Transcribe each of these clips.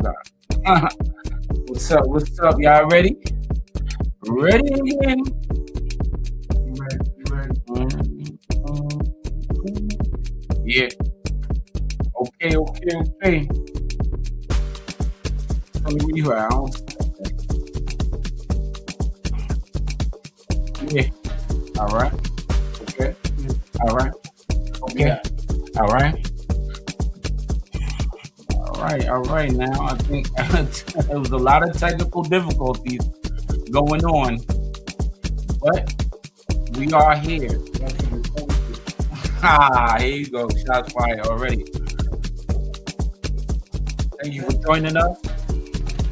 God. What's up? What's up? Y'all ready? Ready again? You ready? Yeah. Okay. Tell me where you at. I don't... Yeah. All right. Okay. All right. Okay. Yeah. All right. All right. Now I think there was a lot of technical difficulties going on, but we are here. Here you go. Shots fired already. Thank you for joining us.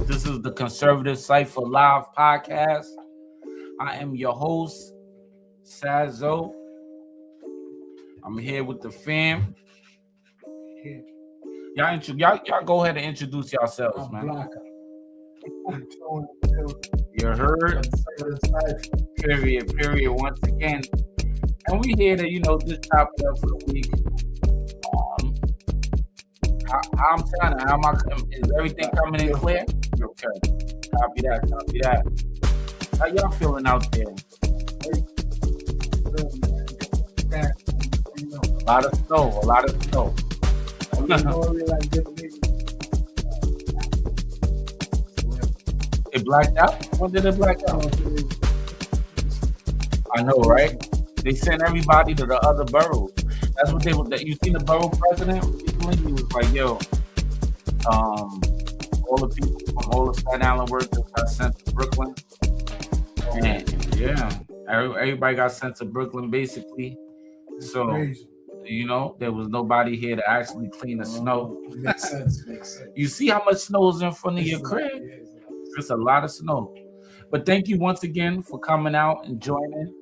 This is the Conservative Cipher Live podcast. I am your host, Sazo. I'm here with the fam. Y'all go ahead and introduce yourselves, man. You heard? Period. Once again. And we here to, just chop it up for the week. How I'm sounding? Is everything coming in clear? Okay. Copy that. How y'all feeling out there? A lot of snow. It blacked out? When did it black out? I know, right? They sent everybody to the other boroughs. That's what you seen the borough president recently? He was like, yo, all the people from all the Staten Island workers got sent to Brooklyn. And yeah, everybody got sent to Brooklyn basically. So, there was nobody here to actually clean the snow. Makes sense. You see how much snow is in front of your crib? It's a lot of snow. But thank you once again for coming out and joining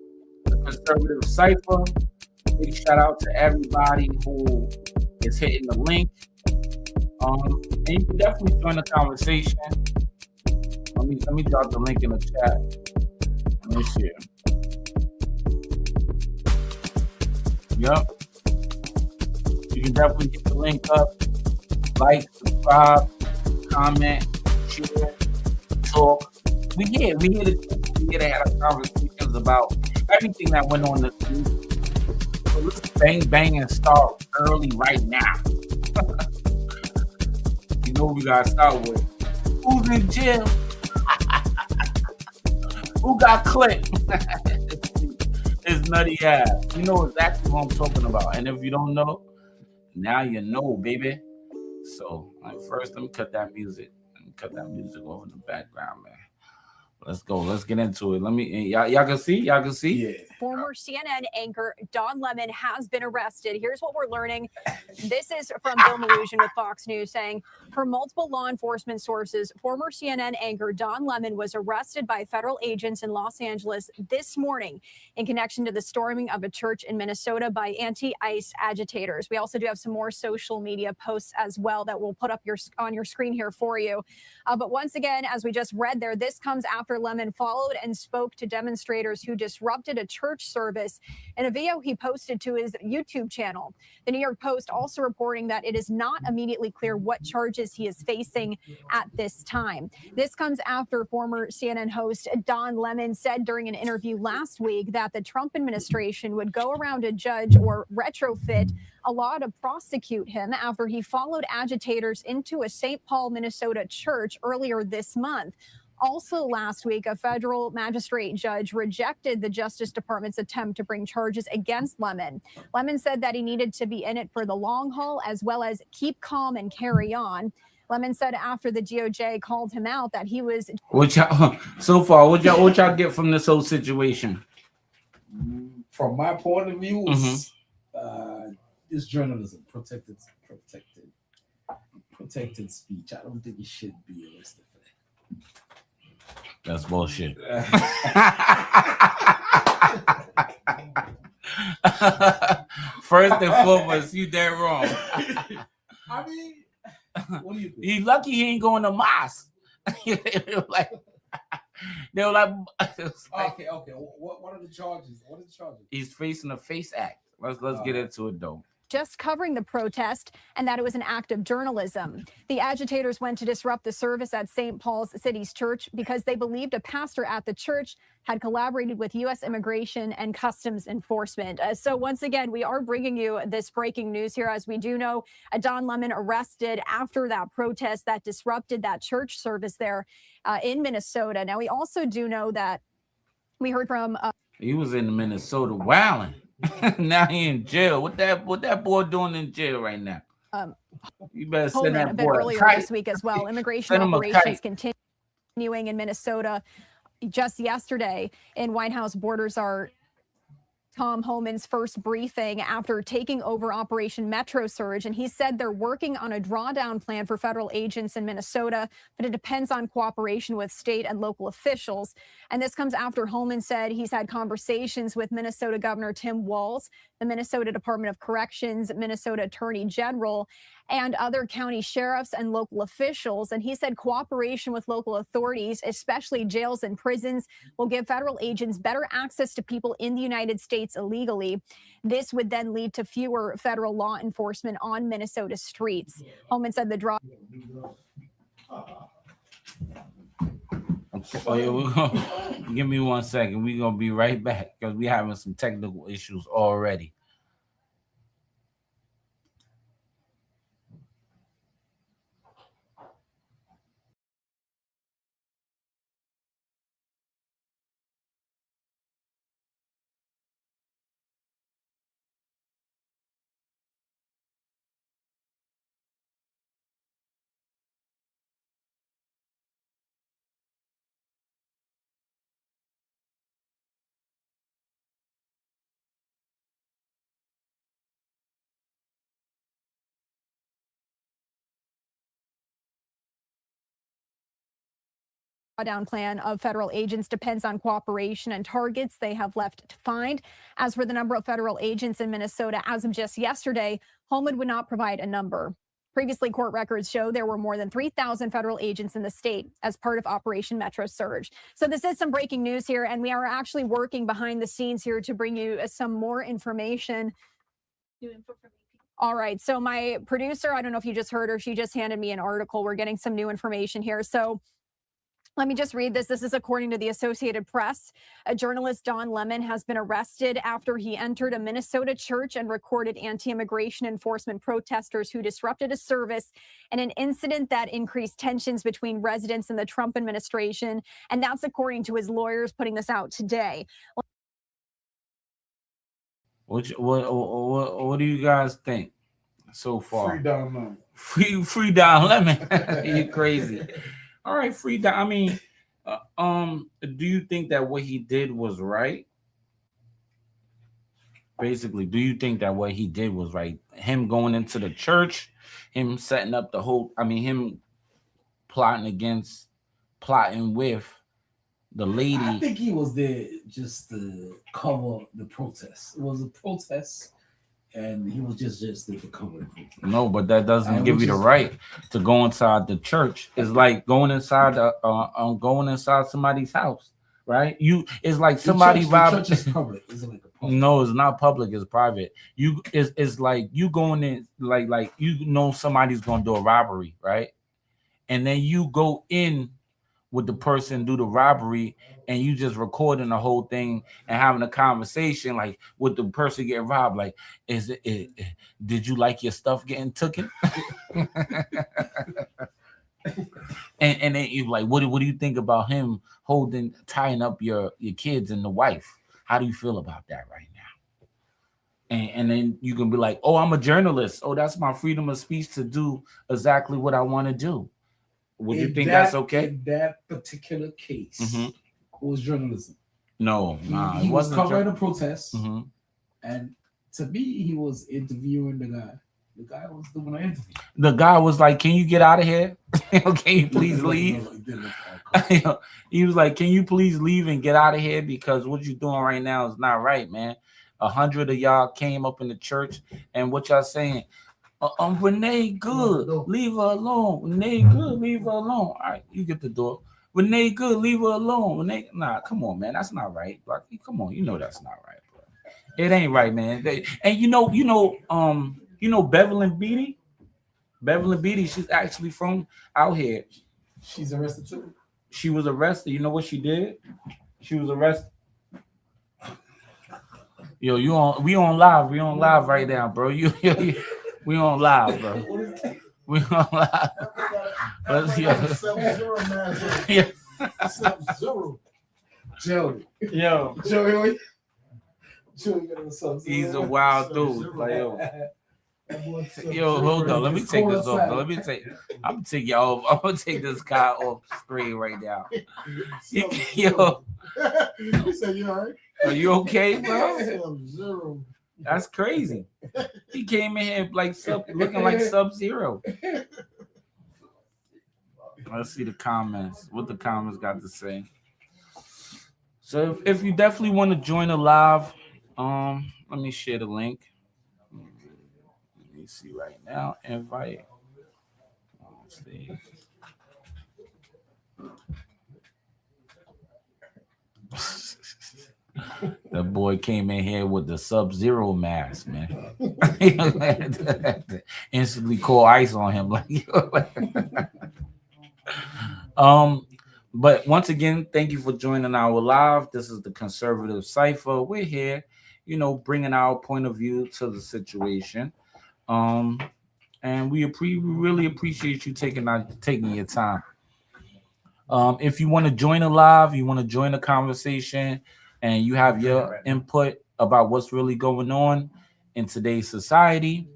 the Conservative Cipher. Big shout out to everybody who is hitting the link. And you can definitely join the conversation. Let me drop the link in the chat. Let me see. Yep. You can definitely get the link up. Like, subscribe, comment, share, talk. We here to have conversations about everything that went on this week. So let's bang and start early right now. You know what we gotta start with. Who's in jail? Who got clipped? It's nutty ass. You know exactly what I'm talking about. And if you don't know, now you know, baby. So first, let me cut that music. Over in the background, man. Let's go. Let's get into it. Y'all can see? Yeah. Former CNN anchor Don Lemon has been arrested. Here's what we're learning. This is from Bill Malugin with Fox News saying, per multiple law enforcement sources, former CNN anchor Don Lemon was arrested by federal agents in Los Angeles this morning in connection to the storming of a church in Minnesota by anti-ICE agitators. We also do have some more social media posts as well that we'll put up on your screen here for you. But once again, as we just read there, this comes after Lemon followed and spoke to demonstrators who disrupted a church service in a video he posted to his YouTube channel. The New York Post also reporting that it is not immediately clear what charges he is facing at this time. This comes after former CNN host Don Lemon said during an interview last week that the Trump administration would go around a judge or retrofit a law to prosecute him after he followed agitators into a St. Paul, Minnesota church earlier this month. Also last week, a federal magistrate judge rejected the Justice Department's attempt to bring charges against Lemon. Lemon said that he needed to be in it for the long haul as well as keep calm and carry on. Lemon said after the DOJ called him out that he was... What y'all get from this whole situation? From my point of view, it's journalism, protected speech. I don't think he should be arrested for that. That's bullshit. First and foremost, you dead wrong. I mean, what do you think? He's lucky he ain't going to mosque. They were like, okay. What are the charges? He's facing a FACE Act. Let's get into it though. just covering the protest and that it was an act of journalism. The agitators went to disrupt the service at St. Paul's City's church because they believed a pastor at the church had collaborated with U.S. Immigration and Customs Enforcement. So once again, we are bringing you this breaking news here. As we do know, Don Lemon arrested after that protest that disrupted that church service there in Minnesota. Now, we also do know that we heard from... he was in Minnesota wilding. Now he in jail. What that boy doing in jail right now? You better send that boy earlier this week as well. Immigration operations continuing in Minnesota. Just yesterday in White House Borders are Tom Homan's first briefing after taking over Operation Metro Surge, and he said they're working on a drawdown plan for federal agents in Minnesota, but it depends on cooperation with state and local officials. And this comes after Homan said he's had conversations with Minnesota Governor Tim Walz, the Minnesota Department of Corrections, Minnesota Attorney General, and other county sheriffs and local officials. And he said cooperation with local authorities, especially jails and prisons, will give federal agents better access to people in the United States illegally. This would then lead to fewer federal law enforcement on Minnesota streets. Homan said the draw... Give me 1 second. We're going to be right back because we're having some technical issues already. Drawdown plan of federal agents depends on cooperation and targets they have left to find. As for the number of federal agents in Minnesota, as of just yesterday, Homan would not provide a number. Previously, court records show there were more than 3,000 federal agents in the state as part of Operation Metro Surge. So this is some breaking news here, and we are actually working behind the scenes here to bring you some more information. All right, so my producer, I don't know if you just heard her, she just handed me an article. We're getting some new information here. So let me just read this. This is according to the Associated Press. A journalist, Don Lemon, has been arrested after he entered a Minnesota church and recorded anti-immigration enforcement protesters who disrupted a service in an incident that increased tensions between residents and the Trump administration. And that's according to his lawyers putting this out today. What do you guys think so far? Free Don Lemon. Free Don Lemon. You crazy. All right, free Don. I mean, do you think that what he did was right? Basically, do you think that what he did was right? Him going into the church, him setting up the whole, him plotting with the lady. I think he was there just to cover the protest. It was a protest, and he was just there to cover the protest. No, but that doesn't give you the right to go inside the church. It's like going inside somebody's house, right? It's like somebody robbed. The church is public. Is it like a public? No, it's not public. It's private. It's like you going in, like somebody's gonna do a robbery, right? And then you go in with the person do the robbery, and you just recording the whole thing and having a conversation like with the person getting robbed. Like, did you like your stuff getting taken? and then you like, what do you think about him tying up your kids and the wife? How do you feel about that right now? And then you can be like, oh, I'm a journalist. Oh, that's my freedom of speech to do exactly what I want to do. Would you think that's okay? In that particular case, it was journalism. No, he was covering a protest, And to me, he was interviewing the guy. The guy was doing an interview. The guy was like, "Can you get out of here? Can you please leave?" He was like, "Can you please leave and get out of here? Because what you're doing right now is not right, man. 100 of y'all came up in the church, and what y'all saying? Renee good, leave her alone. Renee good, leave her alone. All right, you get the door. Renee good, leave her alone. Renee, nah, come on, man, that's not right. Like, come on, you know that's not right, bro. It ain't right, man. And you know, Beverly Beatty. Beverly Beatty, she's actually from out here. She's arrested too. She was arrested. You know what she did? She was arrested. Yo, we on live. We on live right now, bro. We on live, bro. We on live. Let's Yeah. Sub-Zero. Joey. Yo. Joey. He's a wild dude. Like, yo, hold on. Let me take this off. I'm gonna take y'all off. I'm gonna take this guy off screen right now. Yo. You said you all right? Are you okay, bro? That's crazy. He came in here looking like Sub-Zero. Let's see the comments. What the comments got to say. So if you definitely want to join the live, let me share the link. Let me see right now. Invite. Let's see. That boy came in here with the Sub-Zero mask, man. Instantly call ice on him. But once again, thank you for joining our live. This is the Conservative Cipher. We're here, bringing our point of view to the situation. And we really appreciate you taking your time. If you want to join the live, you want to join the conversation, and you have your input about what's really going on in today's society,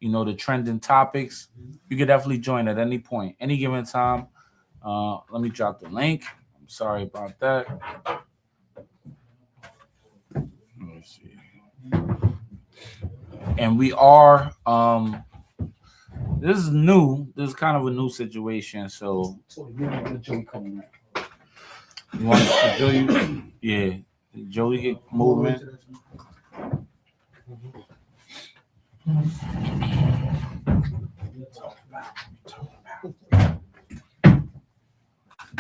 the trending topics, you can definitely join at any point, any given time. Let me drop the link. I'm sorry about that. Let me see. And we are, this is new. This is kind of a new situation. So you want Joey? Yeah, Joey get moving.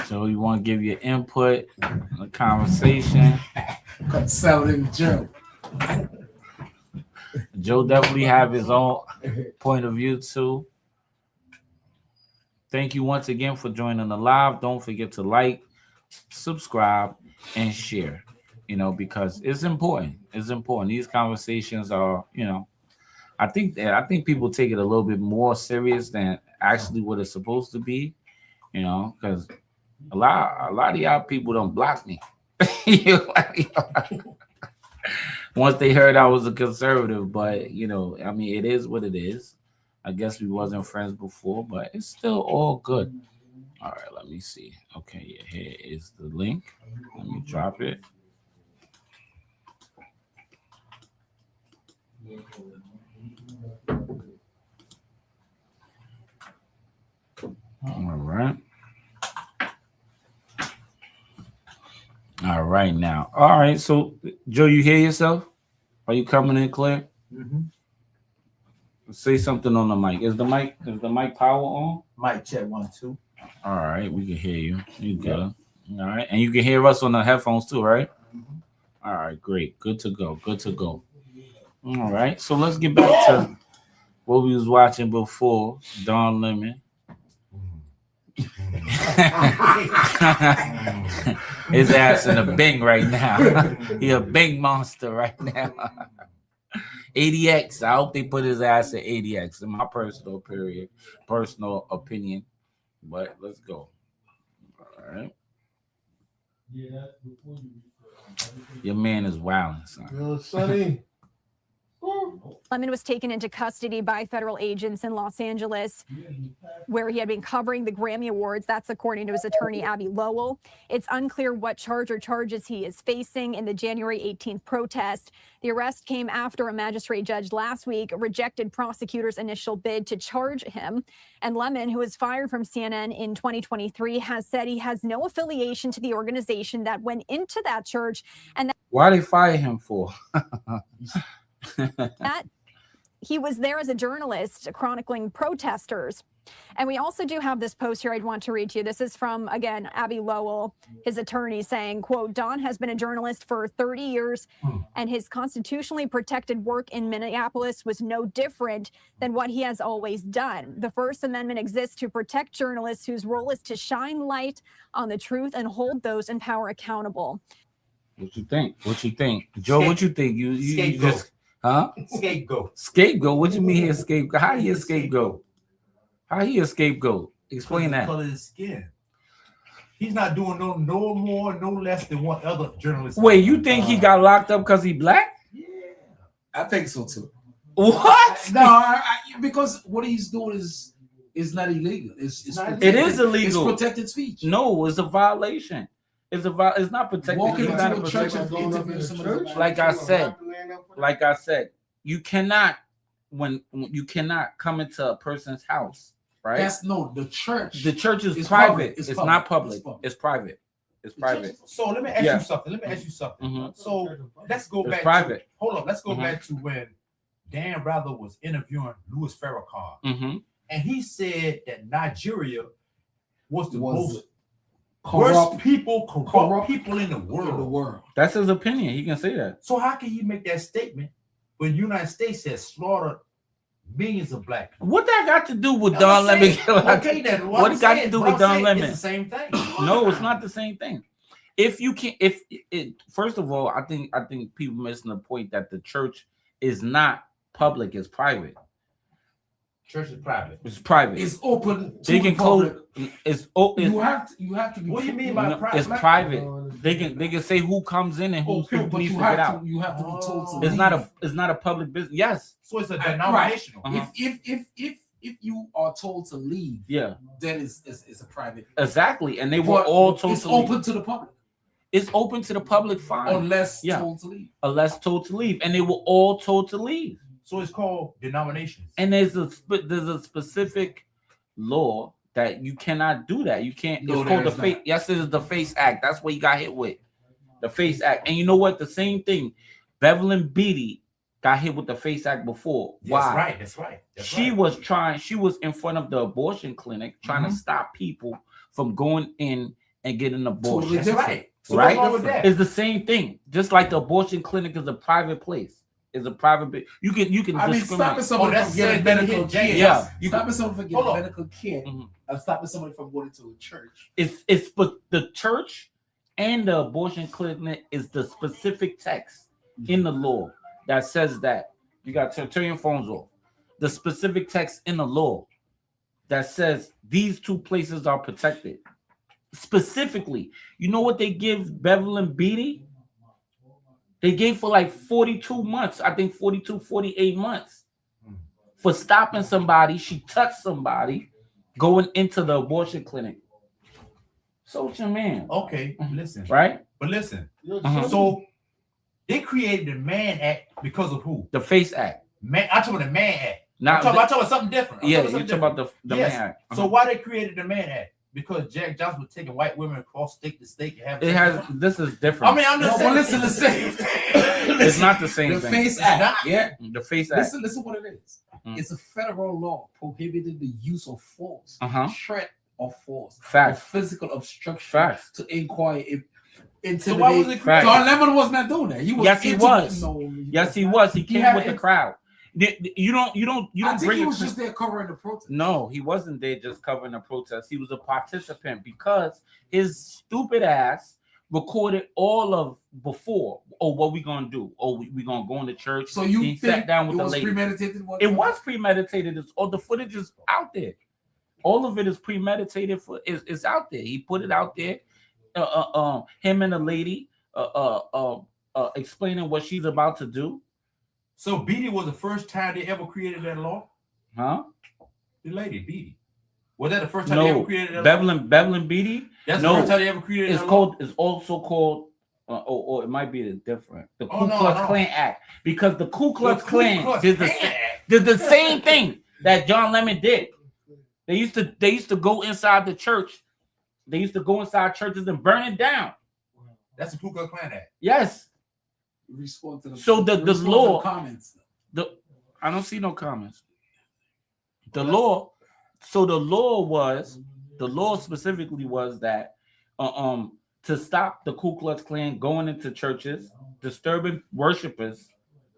So you want to give your input in the conversation. Conservative Joe. Joe definitely have his own point of view too. Thank you once again for joining the live. Don't forget to like, subscribe, and share. Because it's important. It's important. These conversations are, I think people take it a little bit more serious than actually what it's supposed to be. Because a lot of y'all people don't block me. Once they heard I was a conservative, but it is what it is. I guess we wasn't friends before, but it's still all good. All right, let me see. Okay, yeah, here is the link. Let me drop it. All right. All right now. All right. So, Joe, you hear yourself? Are you coming in clear? Mm-hmm. Say something on the mic. Is the mic power on? Mic check 1 2. All right, we can hear you. You good? All right, and you can hear us on the headphones too, right? Mm-hmm. All right, great. Good to go. All right, so let's get back to what we was watching before. Don Lemon. His ass in a Bing right now. He a Bing monster right now. ADX. I hope they put his ass at ADX. In my personal opinion. But let's go. All right. Your man is wilding, son. Yo, Sonny. Lemon was taken into custody by federal agents in Los Angeles, where he had been covering the Grammy Awards. That's according to his attorney, Abby Lowell. It's unclear what charges he is facing in the January 18th protest. The arrest came after a magistrate judge last week rejected prosecutors' initial bid to charge him. And Lemon, who was fired from CNN in 2023, has said he has no affiliation to the organization that went into that church. And why they fire him for? that he was there as a journalist chronicling protesters. And we also do have this post here I'd want to read to you. This is from, again, Abby Lowell, his attorney, saying, quote, Don has been a journalist for 30 years, and his constitutionally protected work in Minneapolis was no different than what he has always done. The First Amendment exists to protect journalists whose role is to shine light on the truth and hold those in power accountable. What you think? What you think? Joe, what you think? You just, huh? Scapegoat. Scapegoat? What you mean here, scapegoat? How he a scapegoat? How he a scapegoat? Explain that. Color of his skin. He's not doing no more, no less than what other journalists. Wait, you think he got locked up because he black? Yeah. I think so too. What? No, because what he's doing is not illegal. It's Not It is illegal. It's protected speech. No, it's a violation. It's not protected. Walking It's not into a church and Going up in interviewing the somebody. church? Like I said, Like, I said, you cannot when you cannot come into a person's house, right? That's no the church. The church is It's private. public. It's It's not public. public. It's It's private. It's private. So let me ask Yeah. you something. Mhm. So let's go It's back. private. Hold on. Let's go Mhm. back to when Dan Rather was interviewing Louis Farrakhan, Mm-hmm. and he said that Nigeria was the Was most corrupt worst people, corrupt people in the in the world. world. That's his opinion. He can say that. So how can he make that statement when the United States has slaughtered millions of black people? What that got to do with I'm Don Lemon? saying, okay, then What it got to do with Don Lemon? It's the same thing. No, it's not the same thing. If you can, if it, first of all, I think people missing the point that the church is not public; it's private. Church is private. It's private. It's open to They the can close. public. It's open. You have to be. What do you mean by No, private? it's private. They can say who comes in and who But needs you to get have out. to. You have to be told to. It's leave. not a public business. Yes. So it's a Right. denominational. Uh-huh. If you are told to leave, Yeah. then it's a private. Exactly. And they were But all told it's to leave. open to the public It's open to the public. Fine. unless Yeah. told to leave. Unless told to leave, and they were all told to leave. So it's called denominations. And there's a specific law that you cannot do that. You can't. No, It's called there the is face. not. Yes, it is the Face Act. That's what you got hit with, the Face Act. And you know what? The same thing. Bevelyn Beatty got hit with the Face Act before. Why? That's right. That's right. That's She right. was in front of the abortion clinic trying to stop people from going in and getting an abortion. Totally That's different. right. So Right? what's wrong with that? It's the same thing. Just like the abortion clinic is a private place. It's a private bit. You can I mean, discriminate. stopping somebody that's from getting the same thing medical with James. care. Yeah, you Stopping somebody from Hold getting on. medical care. Mhm. And stopping somebody from going to a church. It's but the church and the abortion clinic is the specific text in the law that says that you got to turn your phones off. The specific text in the law that says these two places are protected. Specifically, you know what they give Bevelyn Beatty? They gave for like 42 months, I think 42, 48 months for stopping somebody. She touched somebody going into the abortion clinic. So what you mean? Okay, listen. Right? But listen. Uh-huh. So they created the Man Act because of who? The Face Act. Man, I'm talking about the Man Act. Not I'm talking about something different. I'm yeah, talking you're about talking something about the Yes. Man Act. So why they created the Man Act? Because Jack Johnson was taking white women across state to state and having It sex has with them? this is different. I mean, I'm just No, but saying. listen, listen. It's not the same The thing. Face It's Act. not. Yeah. The Face Act. Listen what it is. Mm. It's a federal law prohibiting the use of force, Uh-huh. threat of force, Facts. or physical obstruction Facts. to inquire, intimidate. So why was it Facts. created? Don Lemon was not doing that. He was. Yes, he was. No, Yes, he was. He came had with the it. crowd. You don't I think bring he it was to- just there covering the protest. No, he wasn't there just covering the protest. He was a participant because his stupid ass recorded all of before. Oh, what we gonna do? Oh, we gonna go into church. So you he think sat down with it the was lady. premeditated? It was premeditated. It's all the footage is out there. All of it is premeditated. It's out there. He put it out there. Him and the lady explaining what she's about to do. So Beatty was the first time they ever created that law? Huh? The lady, Beatty. Was that the first time they ever No, created that law? Bevelyn Beatty. That's no. the first time they ever created It's that called. It's also called. Or it might be different. The Ku Oh, no, Klux no. Klan Act, because the Ku law? Klux The Ku Klan Klux did Klan the Act. did the same thing that John Lemon did. They used to go inside the church. They used to go inside churches and burn it down. That's the Ku Klux Klan Act. Yes. Respond to the So the respond to law- comments. The I don't see no comments. The law. So the law specifically was that to stop the Ku Klux Klan going into churches, disturbing worshipers,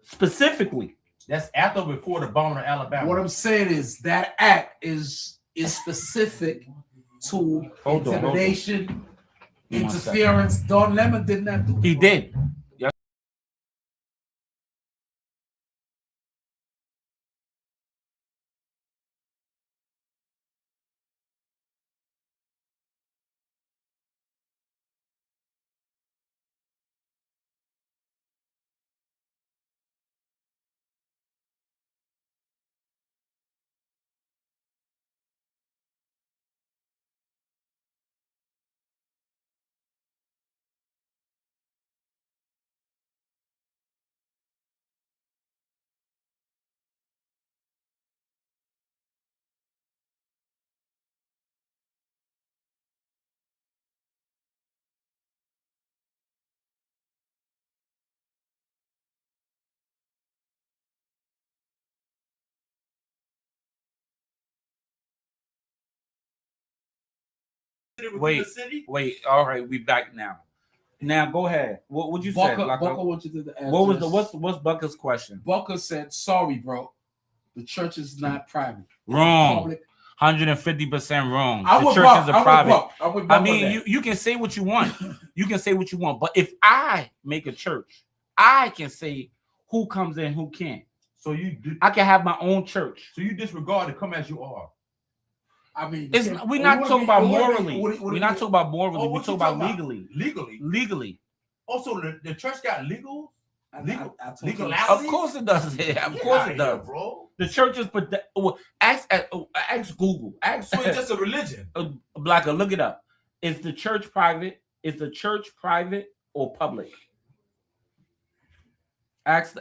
specifically. That's after or before the bombing of Alabama. What I'm saying is that act is specific to intimidation, interference. Don Lemon did not do it. He did. Yes. Wait. All right, we back now. Now go ahead. What would you say? Bucker wants you to answer. What was what's Bucker's question? Bucker said, "Sorry, bro. The church is not private. Wrong. 150% wrong. The churches are private. I mean, you can say what you want. You can say what you want. But if I make a church, I can say who comes in, who can't. So I can have my own church. So you disregard to come as you are. I mean, we're not talking about morally. We're not talking about morally. We're talking about legally. Legally. Also, the church got legal. Legal. Of course it does. Yeah, of course it does, bro. The church is ask Google. So it's just a religion. Blacker, look it up. Is the church private? Is the church private or public? Ask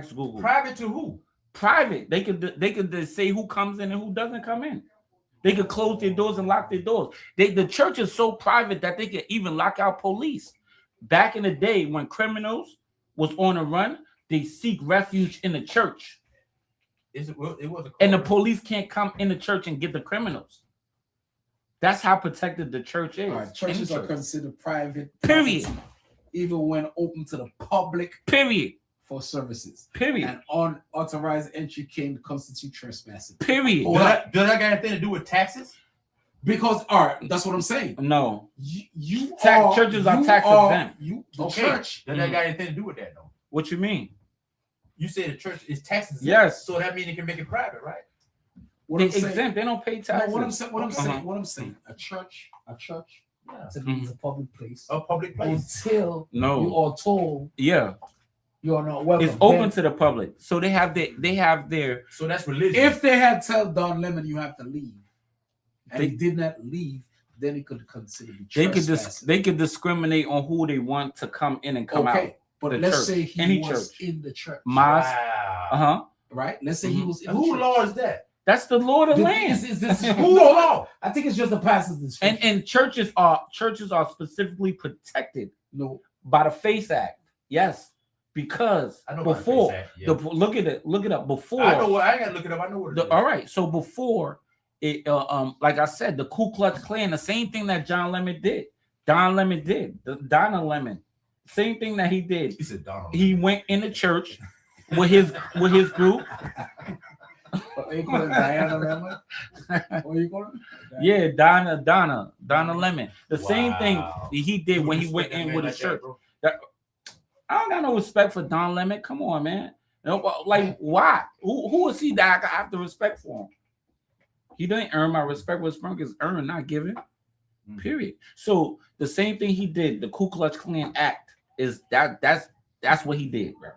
Google. Private to who? Private. They could say who comes in and who doesn't come in. They could close their doors and lock their doors. The church is so private that they could even lock out police. Back in the day when criminals was on a run, they seek refuge in the church. And the police can't come in the church and get the criminals. That's how protected the church is. Right, churches are considered private. Period. Property, even when open to the public. Period. For services. Period. And unauthorized entry can constitute trespassing. Period. Does that got anything to do with taxes? Because, all right, that's what I'm saying. No. Churches are tax exempt. Church. Does that got anything to do with that, though? What you mean? You say the church is tax exempt. Yes. So that means they can make it private, right? They exempt. They don't pay taxes. No, what I'm saying. A church. Yeah. It's a public place. A public place. Until you are told. Yeah. You are not welcome. It's open to the public, so they have their. So that's religion. If they had tell Don Lemon you have to leave, and he did not leave, then it could consider trespassing. They could discriminate on who they want to come in and come out. But let's say he was in the church. Mosque. Wow. Right. Let's say he was in who law is that? That's the law of the land. Is this who law? I think it's just the pastor's. And churches are specifically protected. No. By the FACE Act. Yes. Because before look it up before. I know what I gotta look it up. I know what it is. All right. So before it like I said, the Ku Klux Klan, the same thing that Donna Lemon did. Same thing that he did. He said Donald. He went in the church with his group. What you call it, Diana Lemon? What you call it? Yeah, Donna Lemon. The same thing he did when he went in with the church. I don't got no respect for Don Lemon. Come on, man. Like, why? Who is he that I have to respect for him? He didn't earn my respect. Respect is earned, not given. Period. So the same thing he did, the Ku Klux Klan Act, is that's what he did, bro.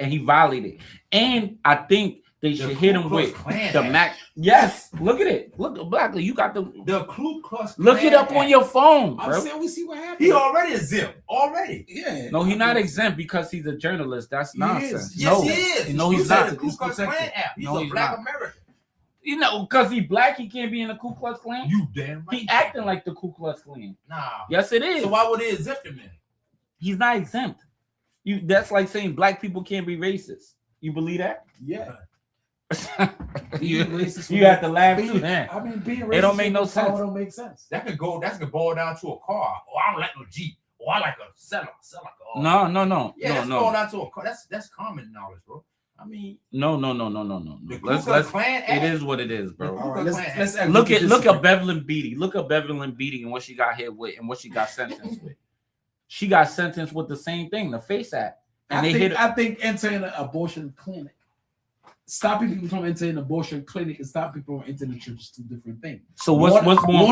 And he violated. And I think they should hit him with the max. Yes, look at it. Look, Blackley, you got the Ku Klux Klan. Look it up on your phone, bro. I'm saying we see what happened. He already exempt. Already. Yeah. No, he's not exempt because he's a journalist. That's nonsense. Yes, he is. No, he's not. The Ku Klux Klan app. He's a black American. You know, because he's black, he can't be in the Ku Klux Klan. You damn right. He acting like the Ku Klux Klan. Nah. Yes, it is. So why would they exempt him then? He's not exempt. That's like saying black people can't be racist. You believe that? Yeah. you have to laugh too, man. I mean, being racist It don't make no with the car sense. Don't make sense. That could boil down to a car. Oh, I don't like no Jeep. Oh, I like a seller. No. Yeah, that's boil down to a car. That's common knowledge, bro. I mean, no. The Ku Let's Clan it is what it is, bro. All right, let's Look at Bevelyn Beatty. Look at Bevelyn Beatty and what she got hit with and what she got sentenced with. She got sentenced with the same thing, the FACE Act. And I think entering an abortion clinic, stopping people from entering an abortion clinic and stopping people from entering the church is two different things. So what's more important?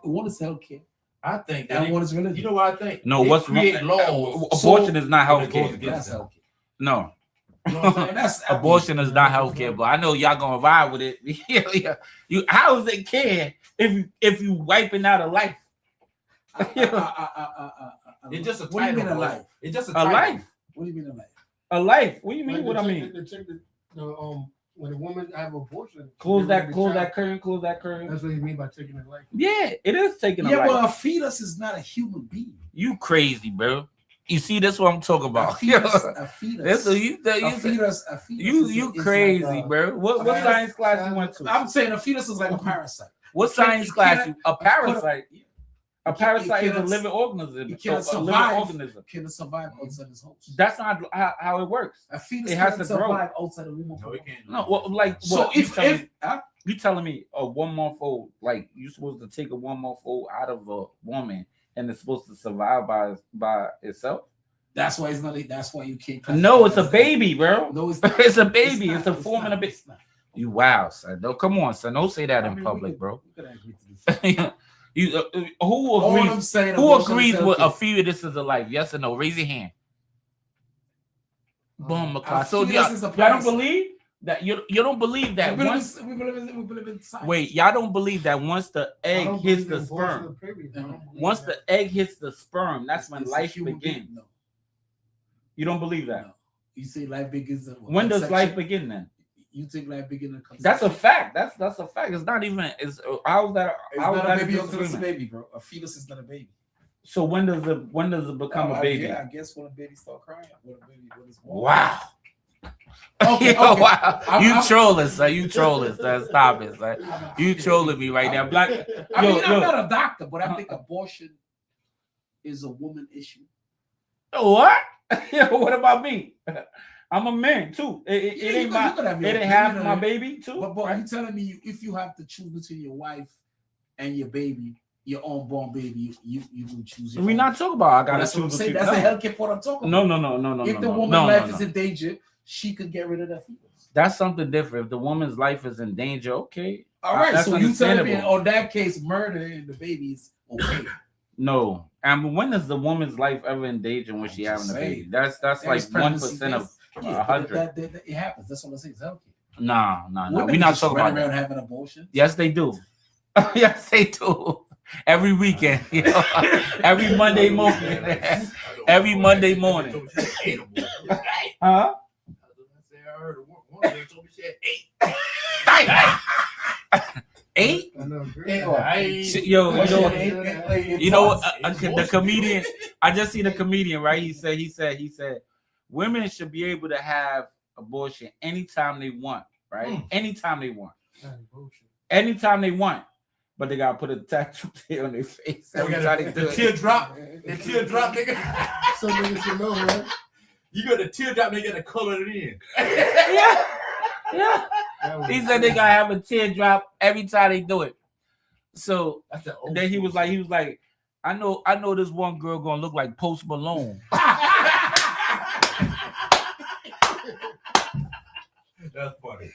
One is healthcare. I think And one is religion. You know what I think? No, what's create wrong? laws. Abortion is not It goes healthcare. against them. No. You know what I'm saying? Abortion is not healthcare, but I know y'all gonna ride with it. Yeah. How is it care if you wiping out a life? It's just a What do you mean a title, life? It's just A title. life. What do you mean a life? A life. What do you mean? Like What I the mean? chick that, when a woman have abortion, Close that curtain. curtain. That's what you mean by taking a life. Yeah, it is taking a Yeah, life. but a fetus is not a human being. You crazy, bro. You see, that's what I'm talking about. A fetus. You crazy, bro. What science class you went to? I'm saying a fetus is like a parasite. What science class you? A parasite. A It parasite is a cannot- living organism. It cannot A survive. living organism. Can it survive outside his host? That's not how it works. A fetus It has cannot to grow. survive outside a woman. No, it can't. No, well, like So what, you telling me a 1 month old, like you supposed to take a 1 month old out of a woman and it's supposed to survive by itself? That's why it's not. That's why you can't. No, it's a baby, bro. No, it's not. It's a baby. not. It's a forming a baby. It's not. You wow, son. No, come on, son. Don't say that I in mean, public, bro. we could agree to this. You who All I'm agrees? saying, Who abortion agrees is with a healthy. fetus is a life? Yes or no? Raise your hand. Boom, A so fetus y'all is a don't parasite. believe that you don't believe that We once. believe in science. Wait, y'all don't believe that once the egg hits the sperm, once the egg hits the sperm, that's when It's a life human begins. being. No, You don't believe that? no. You say life begins. When does life begin then? You think life begins? That's a fact. That's a fact. It's not even. It's how is that? It's How is not that a baby a until it's a disagreement? baby, bro. A fetus is not a baby. So when does it become a baby? I guess when a baby start crying. When it's born. Wow. Okay, Yo, okay. wow. You I'm- trolling, son. You trolling, son. Stop it, son. You trolling me right now. Black. I mean, Yo, I'm yo. not a doctor, but I think abortion is a woman issue. What? Yo, what about me? I'm a man too. It Yeah, ain't you my. could have your It ain't half opinion my on it. baby too. But right? you telling me if you have to choose between your wife and your baby, your unborn baby, you will choose your We own. not talking about. I gotta That's what I'm choose saying. between- That's the healthcare part I'm talking No, about. no. If the no, woman's no, life no. is in danger, she could get rid of that fetus. That's something different. If the woman's life is in danger, okay. All right, That's so you telling me understandable. on that case, murder and the baby is okay? No. And when is the woman's life ever in danger when she I'm having just a baby? saying. That's There's like 1% pregnancy of deaths. Yeah, 100. that it happens. That's what I'm saying. It's healthcare. No. Women We're not just talking run about around that. having abortions. Yes, they do. Yes, they do. Every weekend, you know, every Monday morning. Every Monday morning. Huh? I heard one of them told me she had 8. 8? I know, Yo, you know what? The comedian. I just seen a comedian, right? He said, women should be able to have abortion anytime they want, right? Anytime they want, anytime they want, but they gotta put a tattoo on their face every time they do The it. teardrop. The teardrop, nigga. Some niggas should know, man. You got the teardrop, they gotta color it in. Yeah. He said they gotta have a teardrop every time they do it. So That's the old then he school was like, I know this one girl gonna look like Post Malone. That's funny.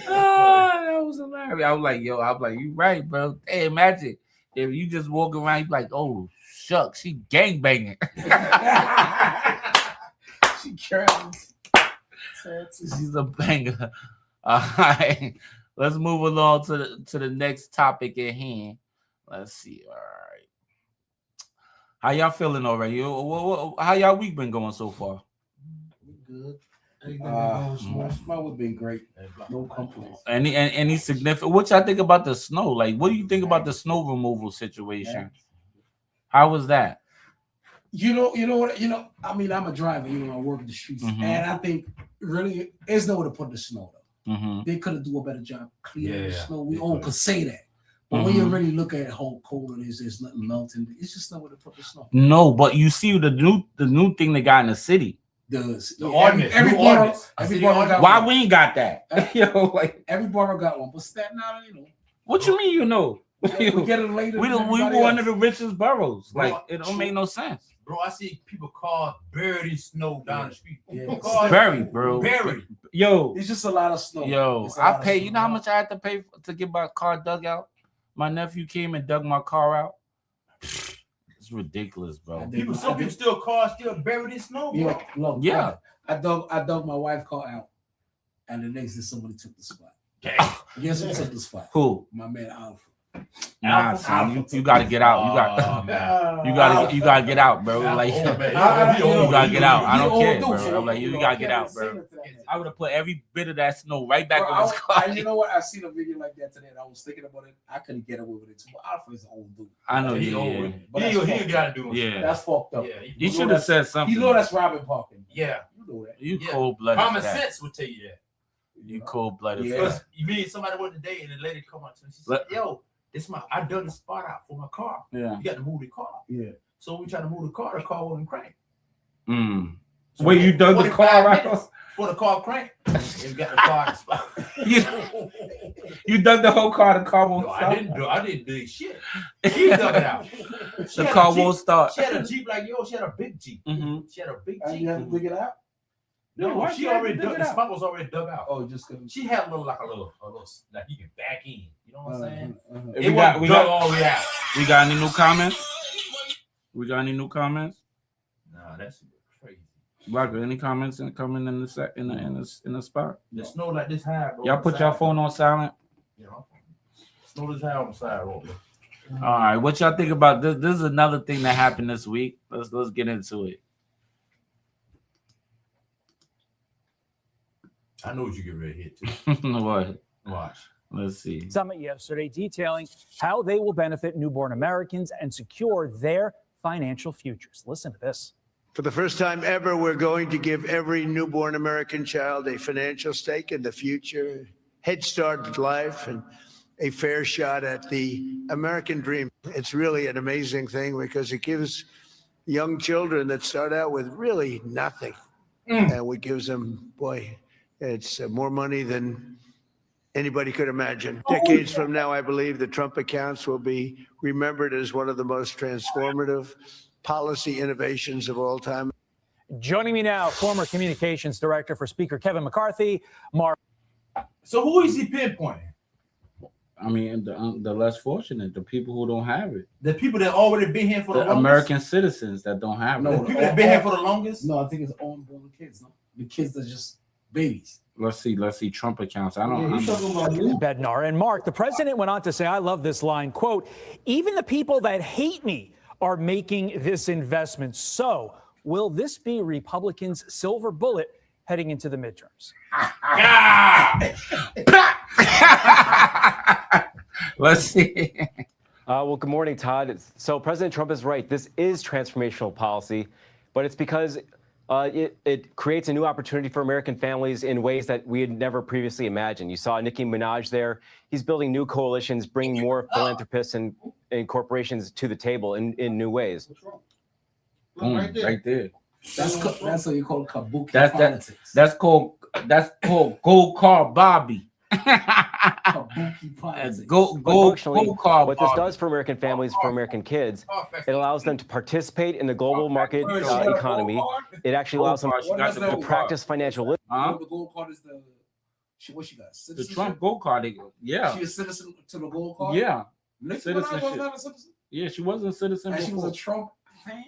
Oh, that was hilarious. I was like, you right, bro. Hey, imagine if you just walk around, you be like, oh shucks, she gangbanging. She careless. She's a banger. All right, let's move along to the next topic at hand. Let's see. All right, how y'all feeling already? How y'all week been going so far? Good. Everything going smooth. Mine would be great. No complaints. Any significant? What y'all think about the snow? Like, what do you think about the snow removal situation? How was that? You know what? I mean, I'm a driver. I work the streets, Mhm. and I think really there's nowhere to put the snow though. Mm-hmm. They could have do a better job clearing the Yeah, snow. We they all could. could say that, but when you Mhm. really look at how cold it is, there's nothing melting. It's just nowhere to put the snow. No, but you see the new thing they got in the city. The ordinance. Every New borough, ordinance. every City borough ordinance. got Why one. we ain't got that? Yo, like, Every borough got one, but Staten Island, what you mean? You know, we get it later. we than we everybody one of else. the richest boroughs. Bro, Like, it don't make no sense. Bro, I see people call buried in snow down the street. Yeah. Call it Buried, bro. Buried. Yo, It's just a lot of snow. yo, It's a I lot of pay. snow. You know how much I had to pay to get my car dug out? My nephew came and dug my car out. It's ridiculous, bro. Some people still cars still buried in snow, bro. Yeah, look, Yeah. I dug my wife's car out, and the next day somebody took the spot. Guess who took the spot? Who? My man Alpha. Nah, son, you gotta get out. You gotta get out, bro. Like, you gotta get out. I don't care, bro. I'm like, you gotta get out, bro. I would have put every bit of that snow right back on his car. You know what? I seen a video like that today, and I was thinking about it. I couldn't get away with it too. But Alpha is an old dude. I know He you. old. Yeah. But He that's ain't fucked gotta up. do it. Yeah. That's fucked up. Yeah, You should have said something. You know that's Robin parking. Yeah. You know that. You Yeah. cold blooded. Common sense would tell you that. You cold blooded. Yeah. Because you mean somebody went today and the lady come up to me, she said, yo, I dug the spot out for my car. Yeah. You got to move the car. Yeah. So we tried to move the car wouldn't crank. Mm. So Wait, you dug the 45 car out? minutes for the car crank. And got the car in the spot. You dug the whole car. The car won't No, start. I didn't do shit. She dug it out. The car won't start. She had a Jeep like yo. She had a big Jeep. Mhm. She had a big And Jeep. you had to dig it out. No, why she you had to already dig dug. it The out? spot was already dug out. Oh, just because. She had a little like you can back in. You know what I'm saying? We It got- wasn't dug all the way out. We got any new comments? We got any new comments? Nah, that's crazy. Blocker, any comments coming in the spot? The snow like this high, bro. Y'all put your phone on silent. You know, snow this high on the side road, bro. All right, what y'all think about this? This is another thing that happened this week. Let's get into it. I know what you get ready to hit too. What? Watch. Let's see. Summit yesterday detailing how they will benefit newborn Americans and secure their financial futures. Listen to this. For the first time ever, we're going to give every newborn American child a financial stake in the future, head start at life, and a fair shot at the American dream. It's really an amazing thing because it gives young children that start out with really nothing. And we gives them, boy, it's more money than anybody could imagine. Decades from now, I believe the Trump accounts will be remembered as one of the most transformative policy innovations of all time. Joining me now, former communications director for Speaker Kevin McCarthy, Mark. So who is he pinpointing? I mean, the less fortunate, the people who don't have it, The people that already been here for the the longest? American citizens that don't have The it. people that been here for the longest? No, I think it's unborn kids. No? The kids that just babies. Let's see Trump accounts. I Yeah, don't. he's talking about you. Bednar. And Mark, the president went on to say, I love this line, quote, even the people that hate me are making this investment. So will this be Republicans' silver bullet heading into the midterms? Let's see. Well, good morning, Todd. So President Trump is right. This is transformational policy, but it's because it creates a new opportunity for American families in ways that we had never previously imagined. You saw Nicki Minaj there. He's building new coalitions, bringing more philanthropists and corporations to the table in new ways. Boom, right there. That's what you call kabuki That's politics. That's called gold car Bobby. Kabuki politics. Gold Functionally, car what this Bobby. does for American families, for American kids, it allows them to participate in the global market economy. It actually allows them She got the to gold practice financial literacy. Huh? The gold card is what she got? The Citizenship? Trump gold card. Yeah. She a citizen to the gold card? Yeah. Nicki Minaj was Citizenship. not a citizen. Yeah. She wasn't a citizen And she was before. a Trump fan?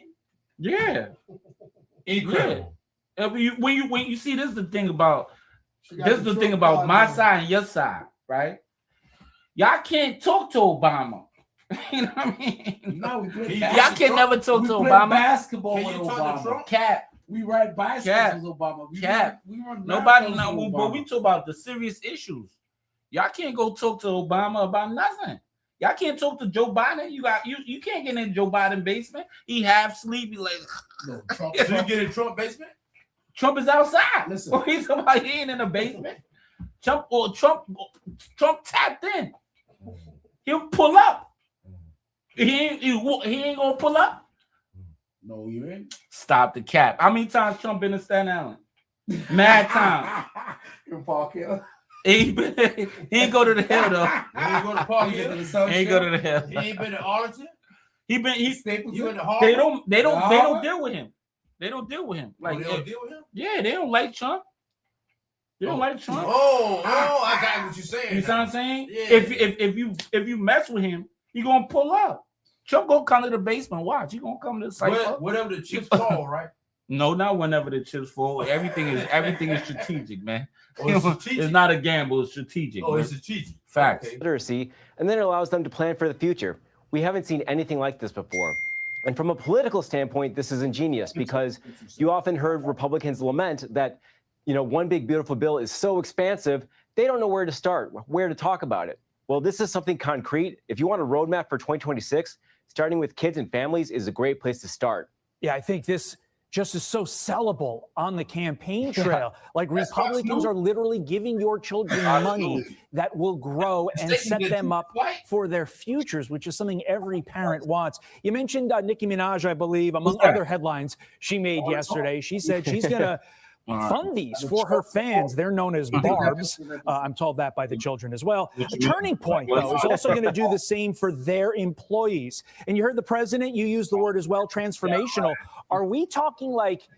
Yeah. Incredible. Yeah. When you see, this is the thing about She got this is the thing Trump about card my now. side and your side, right? Y'all can't talk to Obama. You know what I mean? No, we play Y'all Y'all can never talk we to play Obama. basketball Can with you talk to Obama. Trump? Cap. We ride bicycles Cap. with Obama. Cap. We run Nobody marathons know, with but Obama. we talk about the serious issues. Y'all can't go talk to Obama about nothing. Y'all can't talk to Joe Biden. You can't get in Joe Biden basement. He half sleepy like. No, Trump, So you get in Trump basement? Trump is outside. Listen. He's somebody he ain't in the basement. Trump tapped in. He'll pull up. He ain't gonna pull up. No, you ain't. Stop the cap. How many times Trump been to Staten Island? Mad time. In Park Hill. He ain't go to the hill though. He ain't go to Park Hill. He ain't go to the hill. He ain't been to Arlington. He Stapleton. You in the they Harvard? don't deal with him. They don't deal with him. Like, they don't deal with him? Yeah, they don't like Trump. They don't like Trump. I got what you're saying. You see what I'm saying? Yeah. If you mess with him, he gonna pull up. Trump gonna come to the basement. Watch, he gonna come to the cipher. Whatever the chips fall, right? No, not whenever the chips fall. Everything is strategic, man. It's strategic. It's not a gamble. It's strategic. Oh, man. it's strategic. Facts. Okay. Literacy, and then it allows them to plan for the future. We haven't seen anything like this before. And from a political standpoint, this is ingenious because you often heard Republicans lament that, one big beautiful bill is so expansive, they don't know where to start, where to talk about it. Well, this is something concrete. If you want a roadmap for 2026, starting with kids and families is a great place to start. Yeah, I think this just is so sellable on the campaign trail. Like Republicans are literally giving your children money that will grow and set them up for their futures, which is something every parent wants. You mentioned Nicki Minaj, I believe, among other headlines she made yesterday. She said she's going to fund these for her fans. They're known as barbs. I'm told that by the children as well. Turning Point, though, is also going to do the same for their employees. And you heard the president, you used the word as well, transformational. Are we talking like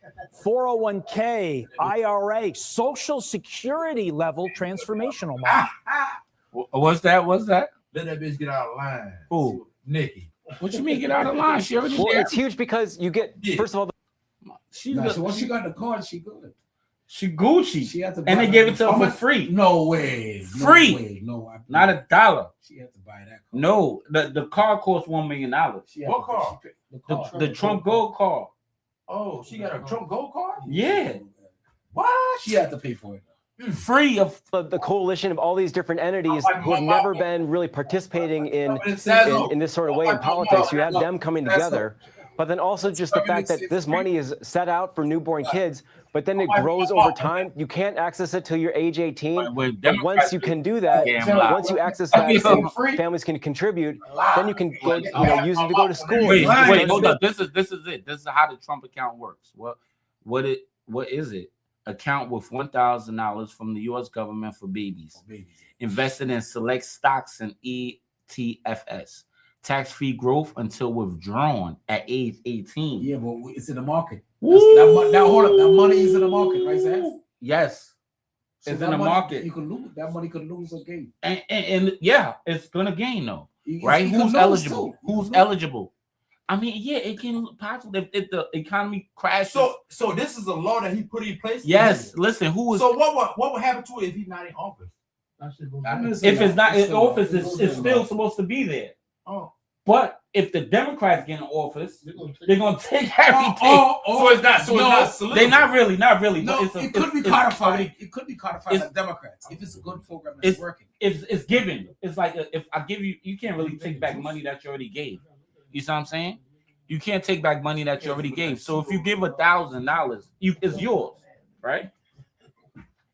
401k, IRA, Social Security level transformational, Mark? What's that? Let that bitch get out of line. Who? Nikki. What you mean get out of line? She already Well, there. it's huge because you get, first of all, So once she got the card, she good. She Gucci. She had to and buy they gave it to her for free. No way. Free. Not $1. She had to buy that card. No, the car cost $1 million. What car? The Trump Gold car. Oh, she got a Trump Gold card? Yeah. What? She had to pay for it. Free of the coalition of all these different entities who have never been really participating in this sort of way in politics. You have them coming together. But then also just the fact that this money is set out for newborn kids, but then it grows over time. You can't access it till you're age 18. But once you can do that, once you access that, and families can contribute, then you can go, use it to go to school. Wait, hold up. This is it. This is how the Trump account works. What is it? Account with $1,000 from the U.S. government for babies. Invested in select stocks and ETFs. Tax-free growth until withdrawn at age 18. Yeah, but it's in the market. That money is in the market, right, Zach? Yes. So it's in the market. You can lose that money. Could lose or gain. And yeah, it's gonna gain though, right? Who's eligible? Who's eligible? I mean, yeah, it can possibly if the economy crashes. So this is a law that he put in place. Yes. Listen, who is? So what would happen to it if he's not in office? If it's not in office, it's still supposed to be there. Oh. But if the Democrats get in office, they're gonna take everything. So it's not. They're not really. No, it could be codified. It could be codified by Democrats if it's a good program and it's working. It's given. It's like if I give you, you can't really take back money that you already gave. You see what I'm saying? You can't take back money that you already gave. So if you give $1,000, it's yours, right?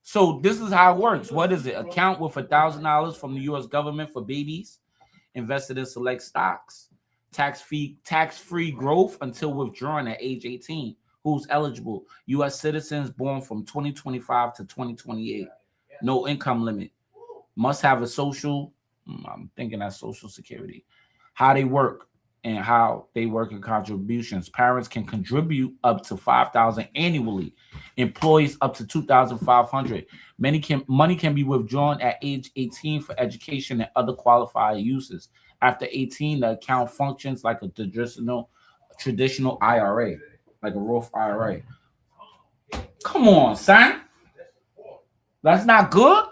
So this is how it works. What is it? Account with $1,000 from the U.S. government for babies. Invested in select stocks, tax-free growth until withdrawn at age 18. Who's eligible? U.S. citizens born from 2025 to 2028. No income limit. Must have a social. I'm thinking that's Social Security. How they work and how they work in contributions. Parents can contribute up to $5,000 annually. Employees up to $2,500. Money can be withdrawn at age 18 for education and other qualified uses. After 18, the account functions like a traditional IRA, like a Roth IRA. Come on, son. That's not good.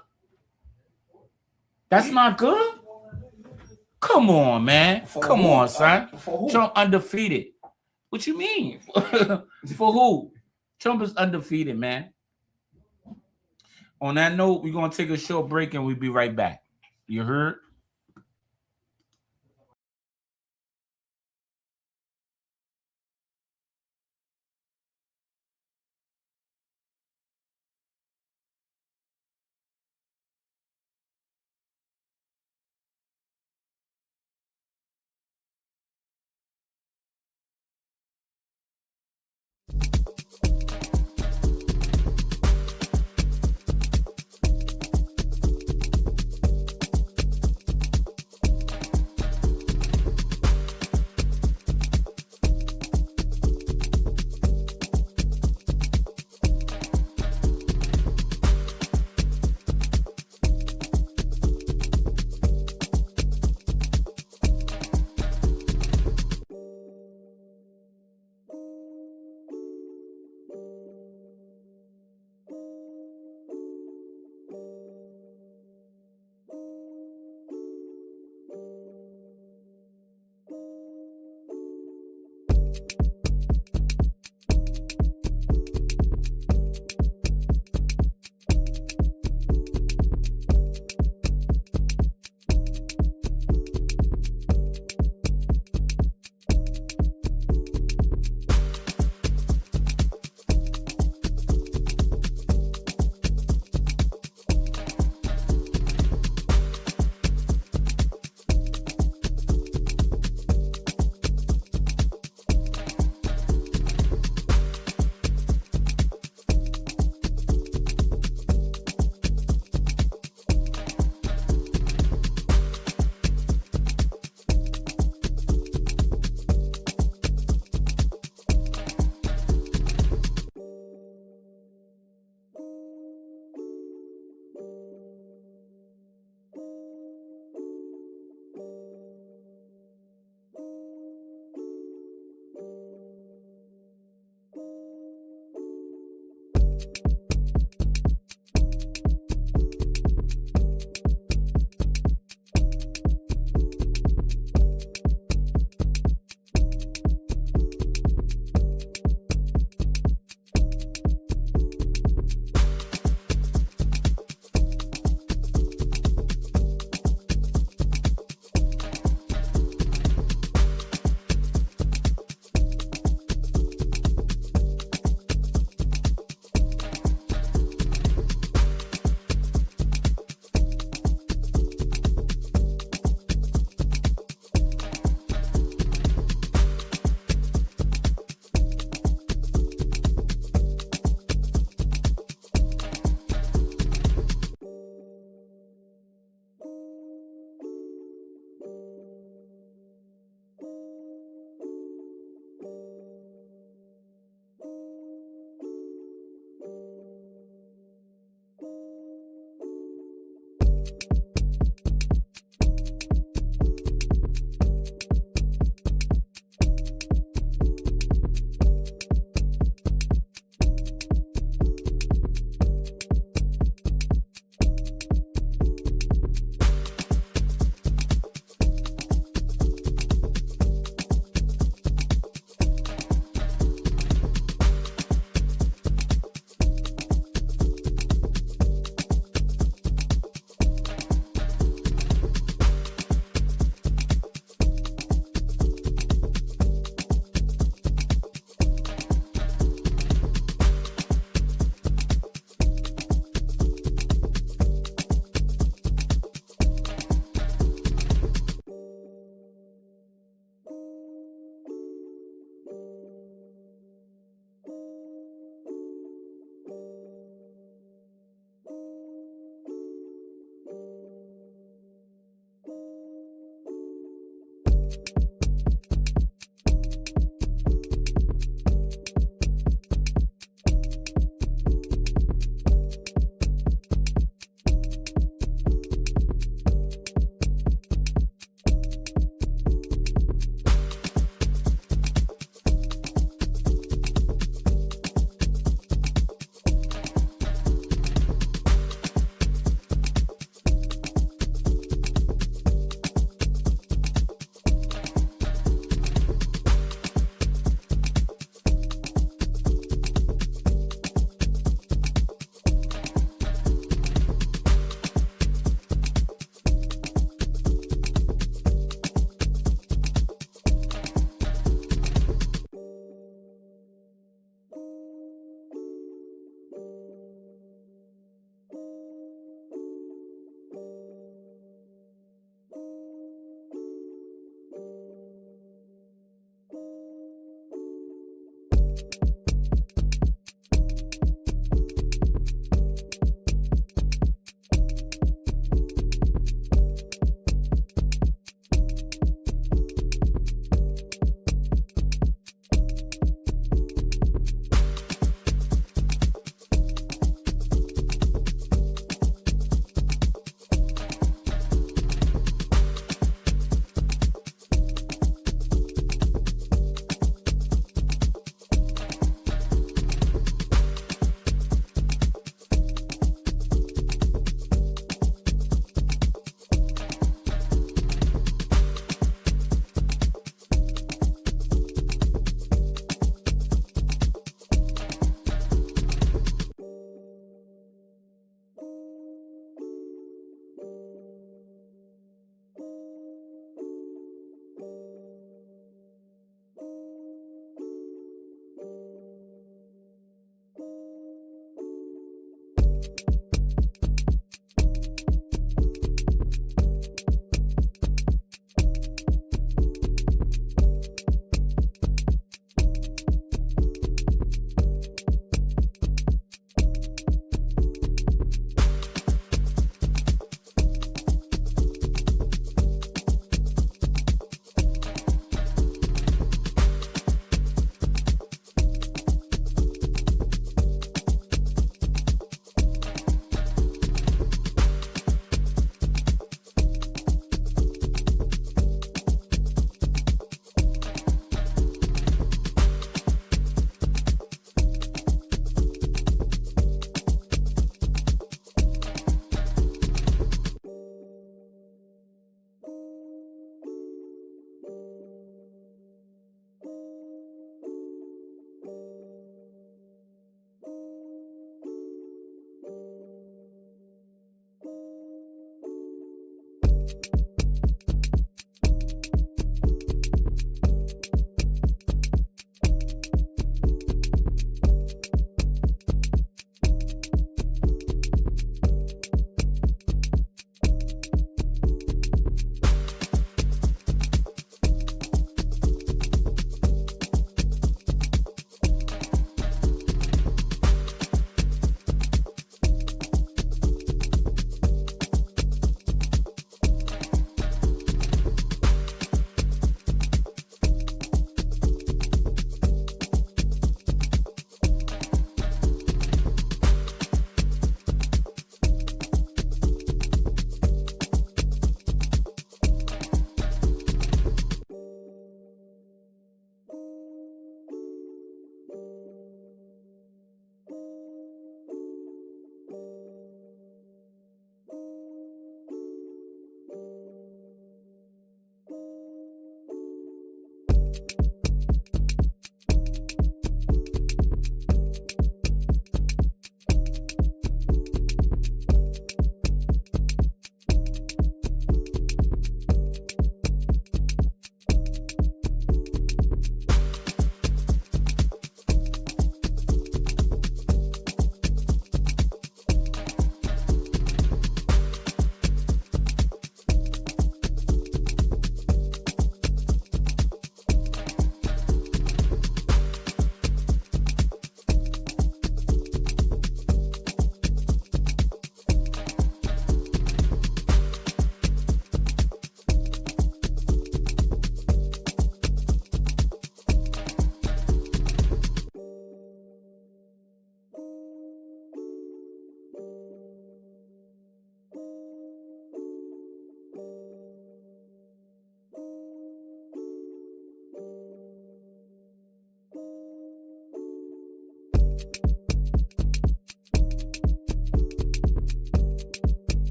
That's not good. Come on, man. Come on, son. Trump undefeated. What you mean? For who? Trump is undefeated, man. On that note, we're going to take a short break and we'll be right back. You heard?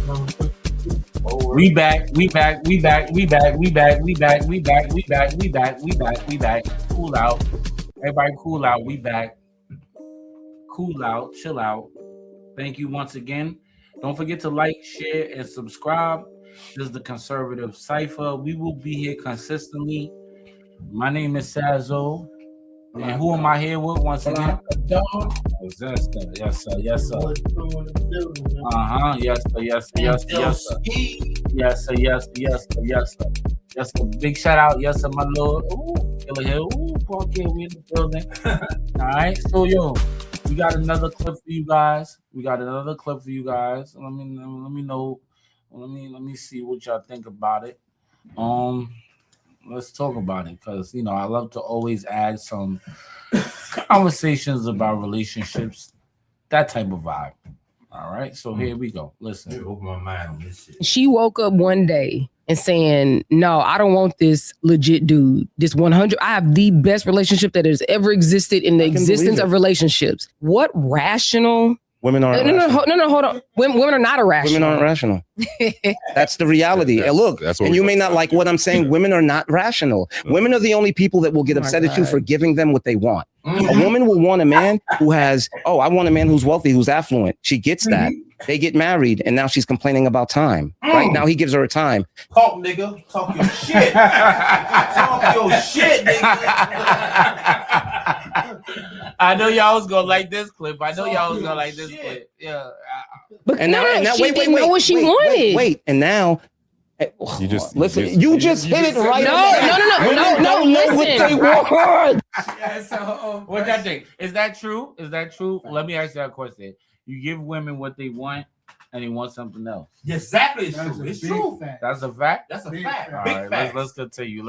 We back. Cool out. Everybody cool out. We back. Cool out. Chill out. Thank you once again. Don't forget to like, share, and subscribe. This is the Conservative Cipher. We will be here consistently. My name is Sazo. And who am I here with once again? Yes, sir. Yes, sir. Yes, sir. Yes, sir. Yes, sir. Yes, sir. Yes, sir. Yes, sir. Yes, sir. Yes, sir. Yes, sir. Yes, sir. Big shout out. Yes, sir, my lord. Ooh, Killer Hill. Ooh, Paul K, we in the building. All right. So, yo, we got another clip for you guys. Let me know. Let me see what y'all think about it. Let's talk about it because I love to always add some conversations about relationships, that type of vibe. All right, so here we go. Listen. Open my mind on this shit. She woke up one day and saying, "No, I don't want this legit dude. This 100. I have the best relationship that has ever existed in the existence of relationships." What rational? Women aren't rational. No, hold on. Women are not irrational. Women aren't rational. That's the reality. And look, and you may not like what I'm saying. Women are not rational. Women are the only people that will get upset at you for giving them what they want. A woman will want a man who has, I want a man who's wealthy, who's affluent. She gets that. They get married, and now she's complaining about time. Right now, he gives her a time. Talk, nigga. Talk your shit. Talk your shit, nigga. I know y'all was gonna like this clip. Yeah. And now she didn't know what she wanted. Wait, and now. You just listen. You just hit it right. No. Listen. What y'all think? Is that true? Let me ask you a question. You give women what they want, and they want something else. Exactly, it's true. It's true. That's a fact. That's a fact. All Big right, fact. let's continue.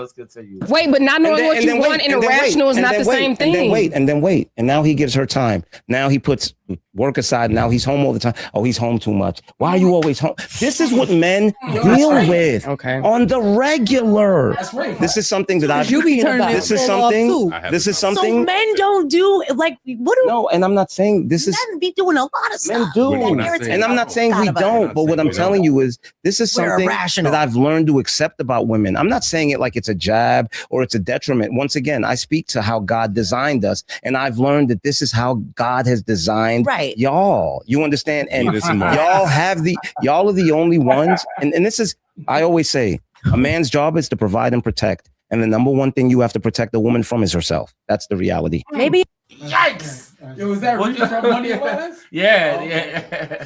Wait, but not knowing what you want and irrational is not the same thing. And then wait. And now he gives her time. Now he puts work aside. Now he's home all the time. Oh, he's home too much. Why are you always home? This is what men deal with on the regular. That's right. This is something that I've. You be turning This is something. This is something. So men don't do what do? No, and I'm not saying this is. Men be doing a lot of Men stuff. do, and I'm not saying we don't. But what I'm telling you is, this is something that I've learned to accept about women. I'm not saying it like it's a jab or it's a detriment. Once again, I speak to how God designed us, and I've learned that this is how God has designed y'all. You understand? And y'all are the only ones. And this is, I always say, a man's job is to provide and protect. And the number one thing you have to protect a woman from is herself. That's the reality. Maybe. Yikes! Was that really from Money and Balance? Yeah.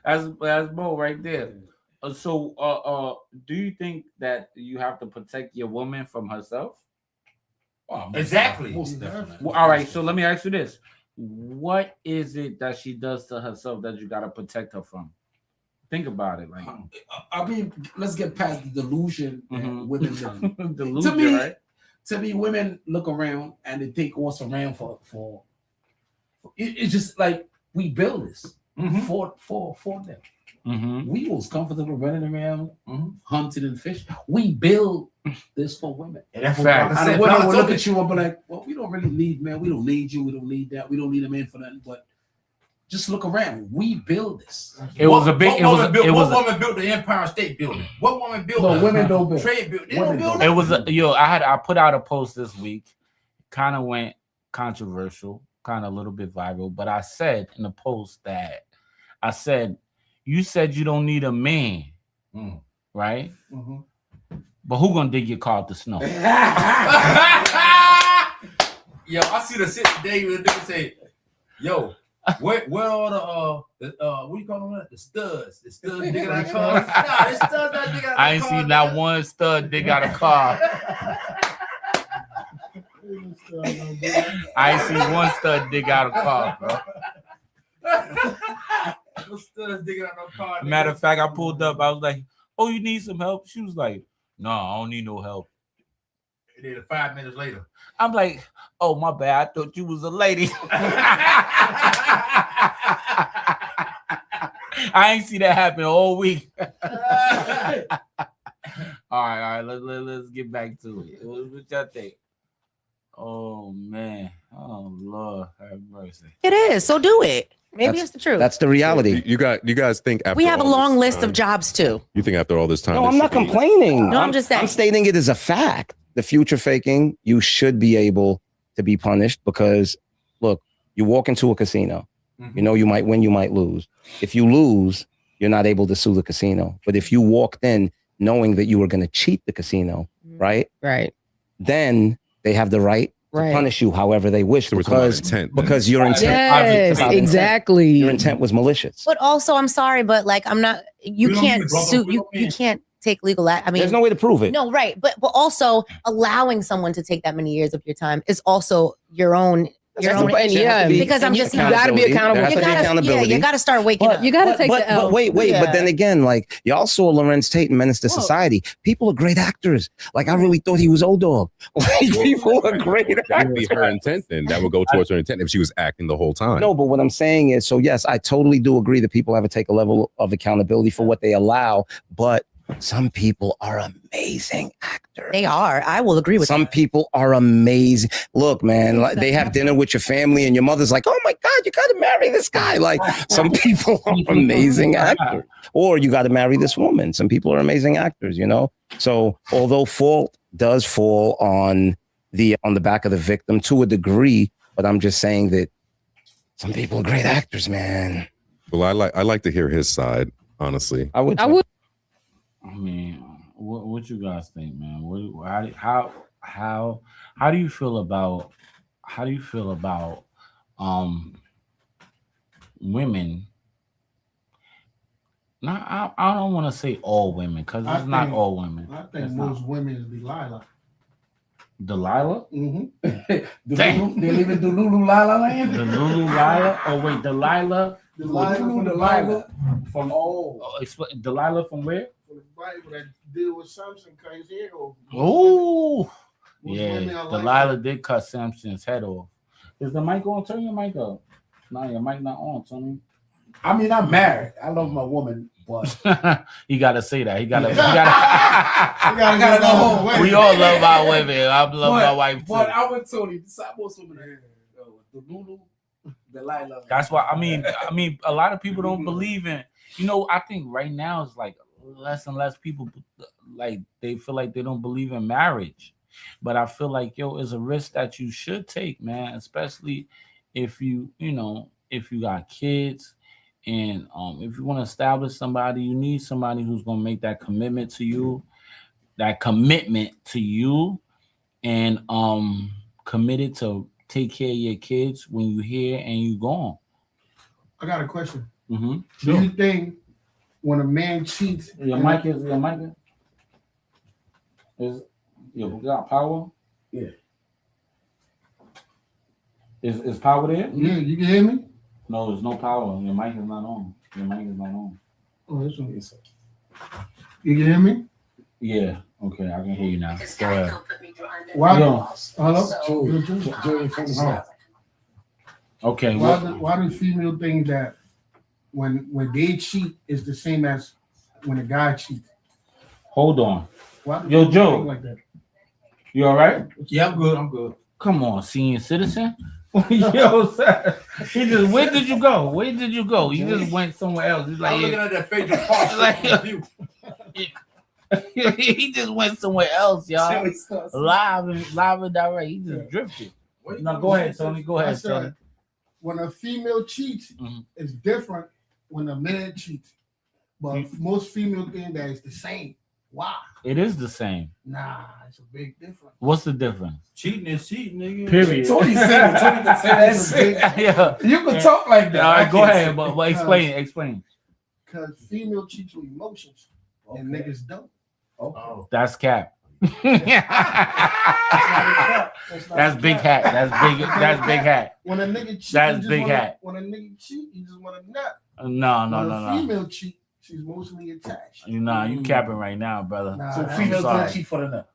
That's Mo right there. So, do you think that you have to protect your woman from herself? Exactly. Well, all right. So let me ask you this: what is it that she does to herself that you gotta protect her from? Think about it. Like, I mean, let's get past the delusion that women live. Delusion, To me, women look around and they think what's around for it's just like we build this for them. We was comfortable running around, hunting and fishing. We build this for women. That's fact. And the women will look at you and be like, "Well, we don't really need men. We don't need you. We don't need that. We don't need a man for nothing." But just look around. We build this. What woman built the Empire State Building? What woman built the women don't build trade building? They don't build it was I put out a post this week, kind of went controversial, kind of a little bit viral, but I said in the post that you said you don't need a man, right? But who gonna dig your car out the snow? Yo, I see the shit today where niggas say, "Yo, where are the what you call them? The studs digging out cars." Nah, the studs not digging out. I ain't seen not one stud dig out a car. I ain't seen one stud dig out a car, bro. No studs digging out no car. Matter of fact, I pulled up. I was like, "Oh, you need some help?" She was like, "No, I don't need no help." And then 5 minutes later, I'm like, "Oh, my bad. I thought you was a lady." I ain't see that happen all week. All right. Let's get back to it. What y'all think? Oh man. Oh Lord, have mercy. It is. So do it. Maybe it's the truth. That's the reality. You guys think after We have a all long this list of jobs too. You think after all this time? No, there I'm not should be- complaining. No, I'm just saying. I'm stating it as a fact. The future faking, you should be able to be punished because, look, you walk into a casino. You know you might win, you might lose. If you lose, you're not able to sue the casino. But if you walked in knowing that you were going to cheat the casino, right? Right. Then they have the right to punish you however they wish because your intent. Yes, exactly. Your intent was malicious. But also, I'm sorry, but like, I'm not. You can't sue. You can't take legal action. I mean, there's no way to prove it. No, right. But also, allowing someone to take that many years of your time is also your own. Because I'm just you got to be accountable. You got to start waking up. You got to take the L. But wait. But then again, like y'all saw Lorenz Tate in Menace to Society. People are great actors. Like I really thought he was O-Dog. Like people are great actors. That would be her intent. Then that would go towards her intent if she was acting the whole time. No, but what I'm saying is, so yes, I totally do agree that people have to take a level of accountability for what they allow, but some people are amazing actors. They are. I will agree with some people are amazing. Look, man, like they have dinner with your family and your mother's like, oh my God, you got to marry this guy. Like some people are amazing actors. Or you got to marry this woman. Some people are amazing actors, you know? So although fault does fall on the back of the victim to a degree, but I'm just saying that some people are great actors, man. Well, I like to hear his side, honestly. I would. I mean, what you guys think, man? How do you feel about women? Now, I don't want to say all women because it's not all women. I think most women is Delilah. Delilah? Mm-hmm. They live in Lulu Lala land. The Lulu Lala? Oh wait, Delilah. Delilah from Delilah from where? From the Bible that deal with Samson cut his head off. Oh, yeah. Like Delilah did cut Samson's head off. Is the mic on? Turn your mic up. No, your mic not on, Tony. I mean, I'm married. I love my woman, but you gotta say that. You gotta know. We all love our women. I love my wife too. But I would tell you, most women are the Lulu, Delilah. That's why I mean, a lot of people don't believe in. You know, I think right now it's like less and less people like they feel like they don't believe in marriage. But I feel like it's a risk that you should take, man, especially if you got kids. And if you want to establish somebody, you need somebody who's going to make that commitment to you, and committed to take care of your kids when you're here and you're gone. I got a question. Mm-hmm. Do you think when a man cheats, your mic is we got power? Yeah. Is power there? Yeah, you can hear me? No, there's no power. Your mic is not on. Oh, that's what it is. You can hear me? Yeah. Okay, I can hear you now. Go ahead. Why? Hello? Okay. Why do female think that when they cheat is the same as when a guy cheats? Hold on. Yo, Joe. Like that? You all right? Yeah, I'm good. Come on, senior citizen. Yo, sir. Where did you go? You just went somewhere else. He's like, I'm looking at that facial part. He just went somewhere else, y'all. Live and direct. He just drifted. Now go ahead, Tony. Tony. When a female cheats, it's different when a man cheats. But most female think that it's the same. Why? It is the same. Nah, it's a big difference. What's the difference? Cheating is cheating, nigga. Period. Tony said it. Yeah. You can talk like that. All right, go ahead, but explain. Because female cheats with emotions, and niggas don't. Oh. That's cap. That's big hat. That's big hat. When a nigga cheat, that's big hat. When a nigga cheat, you just want to nut. No. Female cheat, she's mostly attached. You capping right now, brother. So females don't cheat for the nut.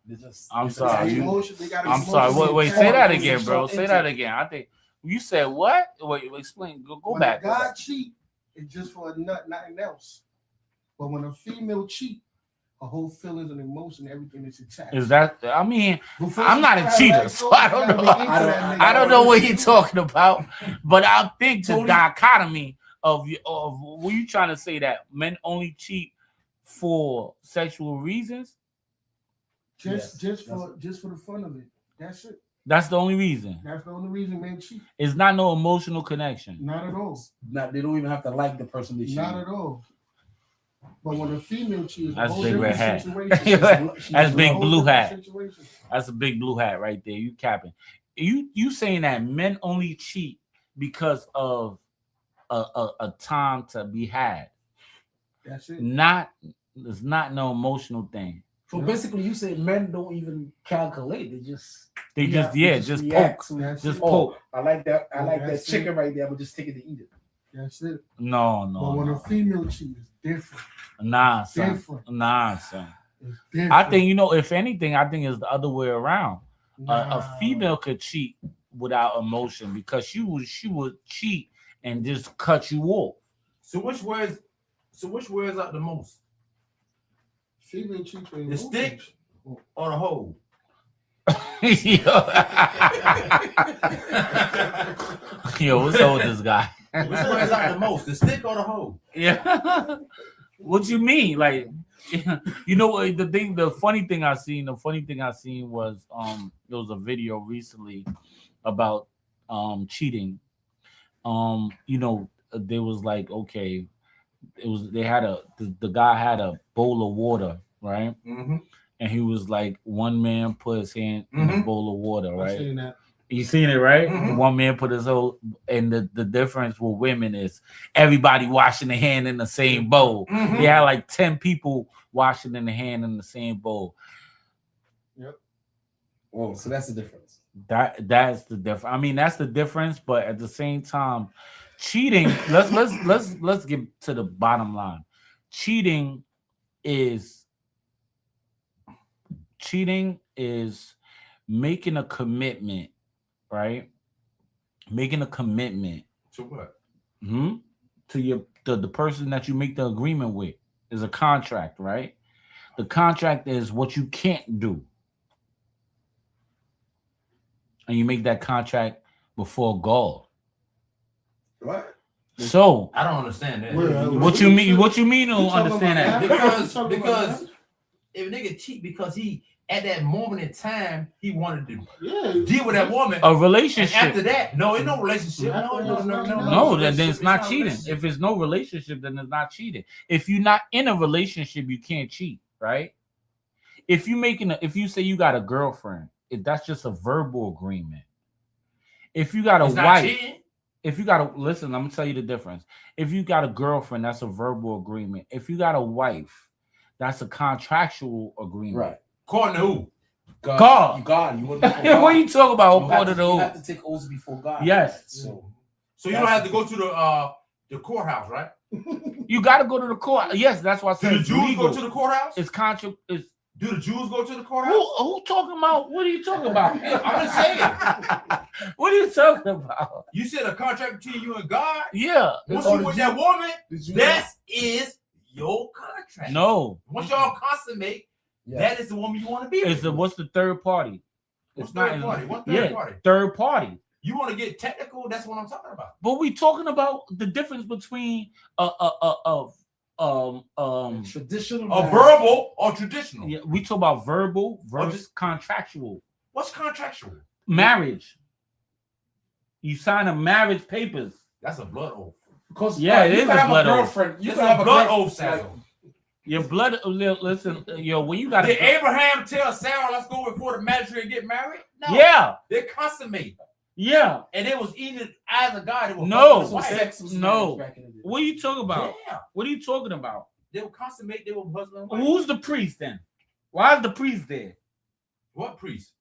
I'm sorry. I'm sorry. Wait. Say that again, bro. Say that again. I think you said what? Wait. Explain. Go back. When a guy cheat, it's just for a nut, nothing else. But when a female cheat, her whole feelings and emotion, everything is attached. Is that? I mean, Before I'm she not a started, cheater, like, so I don't know. I don't know what he's talking about. But I think the dichotomy of were you trying to say that men only cheat for sexual reasons? Just for the fun of it. That's it. That's the only reason. That's the only reason men cheat. It's not no emotional connection. Not at all. They don't even have to like the person they cheat. Not at all. But when a female cheats, that's a big red hat. situation. That's big blue hat. That's a big blue hat right there. You capping. You saying that men only cheat because of a time to be had. That's it. It's not no emotional thing. So basically, you say men don't even calculate. They just poke. Just poke. I like that. I like that chicken right there. I'm just take it to eat it. That's it. No. But when a female cheats, it's different. Nah, son. Different. Nah, son. It's different. I think if anything, I think it's the other way around. A female could cheat without emotion because she would cheat and just cut you off. So which wears out the most? Female cheat. The stick or the hole? Yo, what's up with this guy? Which wears out the most? The stick or the hole? Yeah. What you mean? Like, you know what? The funny thing I seen was there was a video recently about cheating. They was like, okay, the guy had a bowl of water, right? Mm-hmm. And he was like, one man put his hand in the bowl of water, right? I've seen that. You seen it, right? Mm-hmm. One man put his whole, and the difference with women is everybody washing their hand in the same bowl. Mm-hmm. They had like 10 people washing in the hand in the same bowl. Yep. Oh, so that's the difference. That's the difference. I mean, that's the difference, but at the same time, cheating. let's get to the bottom line. Cheating is making a commitment, right? Making a commitment to what? To the person that you make the agreement with is a contract, right? The contract is what you can't do. And you make that contract before God. What? So I don't understand that. What you mean? What you mean? Don't understand that? Because if a nigga cheat because he at that moment in time he wanted to deal with that woman, a relationship. And after that, no, it's no relationship. No, then it's not cheating. If it's no relationship, then it's not cheating. If you're not in a relationship, you can't cheat, right? If you say you got a girlfriend, that's just a verbal agreement. If you got a wife. If you got listen, I'm gonna tell you the difference. If you got a girlfriend, that's a verbal agreement. If you got a wife, that's a contractual agreement. Right. According to who? God. You what are you talking about? According to who? You have to take oaths before God. Yes. So you don't have to go to the courthouse, right? You got to go to the court. Yes, that's why I said. Do the Jews go to the courthouse? Do the Jews go to the courthouse? Who talking about? What are you talking about? I'm just saying. What are you talking about? You said a contract between you and God? Yeah. Once you with that woman, that is your contract. No. Once y'all consummate, that is the woman you want to be with. What's the third party? What's third party? What third party? Third party. You want to get technical? That's what I'm talking about. But we talking about the difference between traditional, verbal or traditional. Yeah, we talk about verbal versus contractual. What's contractual? Marriage. You sign a marriage papers. That's a blood oath. Because it is a blood oath. You can have a blood oath, Sarah. Your blood. Listen, when you got. Did Abraham tell Sarah, "Let's go before the magistrate and get married"? No. Yeah. They consummate. Yeah. And it was either eyes of God. It was no. What are you talking about? Yeah. What are you talking about? They will consummate. They will husband and wife. Who's the priest then? Why is the priest there? What priest?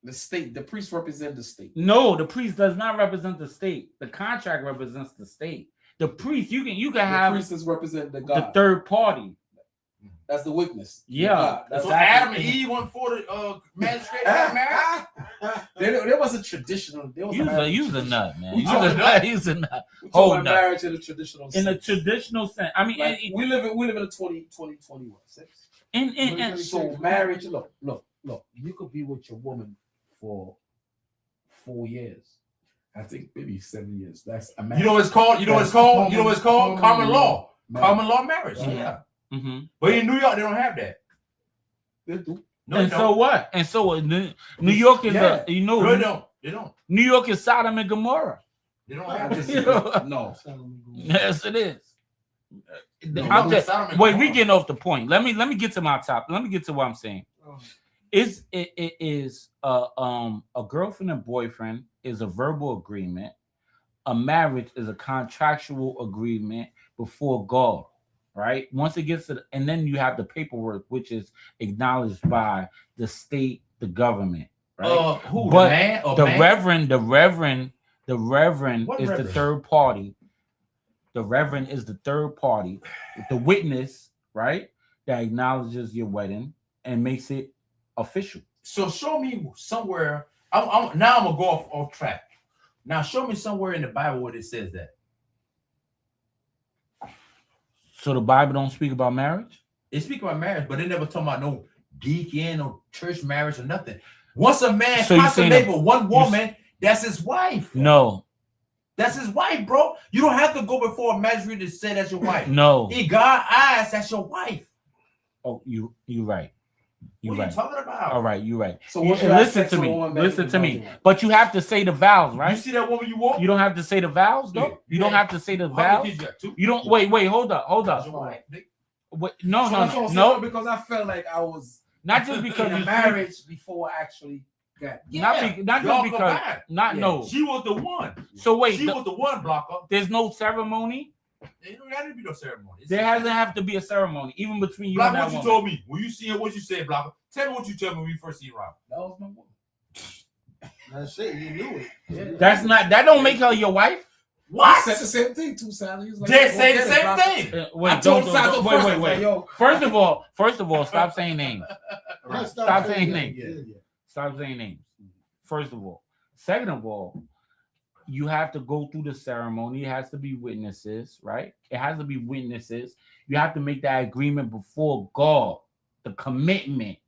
The state. The priest represents the state. No, the priest does not represent the state. The contract represents the state. The priest, you can have. The priest is represent the God. The third party. That's the witness. Yeah. So Adam and Eve went for the magistrate and got married. There was a traditional. There was You was a nut, man. We You talking was a about- nut. You was a nut. We Whole talking about nut. marriage in a traditional sense. In a traditional sense. I mean, Like, we live in a 2021. So marriage, look. You could be with your woman for 4 years. I think maybe 7 years. That's a marriage. You know what it's called? You know what it's called? You know what it's called? Common law. Common law marriage. Right. Yeah. Mm-hmm. But in New York, they don't have that. They do. No, And they so don't. what? And so what? New York is Yeah. No, they don't. They don't. New York is Sodom and Gomorrah. They don't I have just- that. No. Yes, it is. No, I'm just- Sodom and wait, we Gomorrah. getting off the point. Let me get to my top. Let me get to what I'm saying. It is a girlfriend and boyfriend is a verbal agreement. A marriage is a contractual agreement before God, right? Once it gets to, and then you have the paperwork, which is acknowledged by the state, the government, right? Who? But the man? Or the man? reverend What is the reverend? third party. The reverend is the third party, the witness, right? That acknowledges your wedding and makes it official. So show me somewhere. Now I'm gonna go off track. Now show me somewhere in the Bible where it says that. So the Bible don't speak about marriage? They speak about marriage, but they never talk about no deacon or church marriage or nothing. Once a man So you saying consummate that- with one woman, that's his wife. No, That's his wife, bro. You don't have to go before a magistrate to say that's your wife. no. In God's eyes, that's your wife. Oh, you right. You What are right. you talking about? All right, you right. So once And you have listen sex to with a me. woman, that Listen is to not me. your wife. But you have to say the vows, You right? see that woman you want? You don't have to say the vows, though. Yeah. You don't Yeah. have to say the How many vows. kids you got? 2? You don't. Wait. Hold up. That's your wife, nigga. Wait, no, So no, that's what I'm saying, no. because I felt like I was Not just because in a you marriage before I actually got. Not Yeah. just Y'all because. combined. Not Yeah. no. She was the one. So wait. She was the one blocker. There's no ceremony. There don't gotta be no ceremony. It's There just- hasn't have to be a ceremony, even between you Blocker, and that what you woman. told me when you see her, what you said, Blocker. Tell me what you told me when you first see Rob. That was my woman. That's it. You knew it. Yeah. That's not. That don't make her your wife. What? He said the same thing too, Sally. He was like, They "Go say get the it, same bro." thing. Wait, I told Sally don't- first, wait. I was like, yo. First of all, stop saying names. Right. Stop saying names. Yeah. Stop saying names. First of all. Second of all, you have to go through the ceremony. It has to be witnesses, right? It has to be witnesses. You have to make that agreement before God. The commitment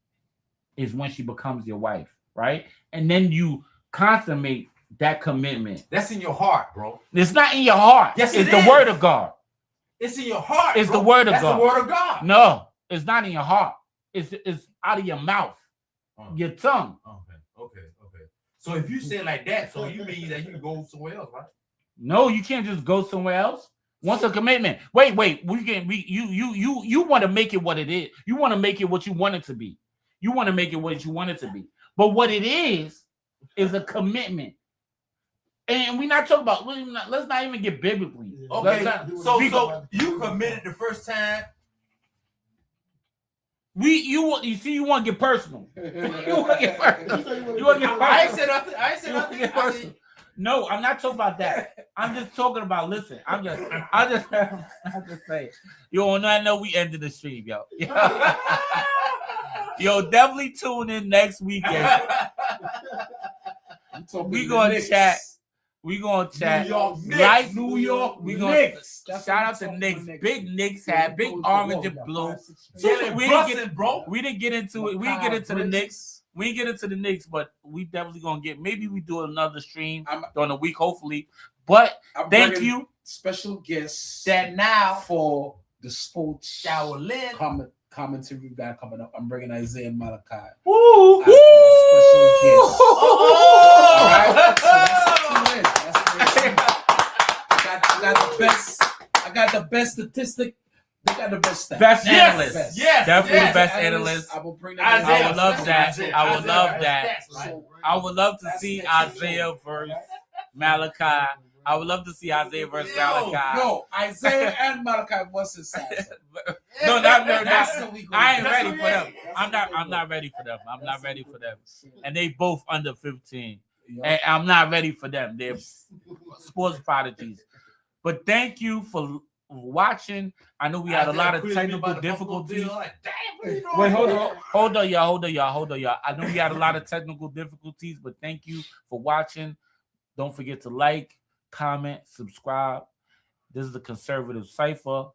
is when she becomes your wife, right? And then you consummate that commitment. That's in your heart, bro. It's not in your heart. Yes, it's it the is. word of God. It's in your heart. It's bro. the word of That's God. the word of God. No, it's not in your heart. It's out of your mouth, your tongue. Okay. So if you say it like that, so you mean that you can go somewhere else, right? No, you can't just go somewhere else. Once a commitment. Wait. You want to make it what it is. You want to make it what you want it to be. You want to make it what you want it to be. But what it is a commitment. And we're not talking about. Let's not even get biblically. Okay. Let's not- So you committed the first time. You want to get personal. You want to get personal. You want to get personal. I ain't said nothing. I ain't said You wanna nothing. get I personal. said- No, I'm not talking about that. I'm just talking about. Listen, I'm just saying. Yo, I know we ended the stream, yo. Yo, definitely tune in next weekend. We gonna chat. We gonna chat. New York Knicks. Like New York we gonna Knicks. shout out to Knicks. Big Knicks hat, big orange and blue. Jalen We Brunson, bro. didn't get into it. We didn't get into the Knicks. We didn't get into the Knicks, but we definitely gonna get. Maybe we do another stream during the week, hopefully. But I'm thank bringing you. Special guests That now for the sports Shower Lynn. commentary we got coming up. I'm bringing Isaiah and Malachi. Woo! As our special guests. Oh! All right? So that's tune in. I got the best. I got the best statistic. They got the best stats. Best Yes, analyst. yes, Definitely yes. best analyst. I will bring Isaiah. that. I would love that. Isaiah. I would love Isaiah. that. So, I would love to That's see next Isaiah versus Malachi. I would love to see Isaiah versus Malachi. Yo, Isaiah and Malachi versus Sasa. No, That's what we gonna I ain't do. ready for them. That's I'm what we not gonna ready for them. I'm not That's ready what for we them. gonna And they both under 15. do. And I'm not ready for them. They're sports prodigies. But thank you for watching. I know we had a lot of technical difficulties. Wait, hold on, y'all. I know we had a lot of technical difficulties, but thank you for watching. Don't forget to like, comment, subscribe. This is the Conservative Cipher,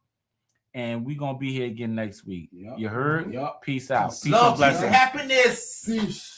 and we're gonna be here again next week. You heard? Peace out. Peace and blessings. Happiness. Peace.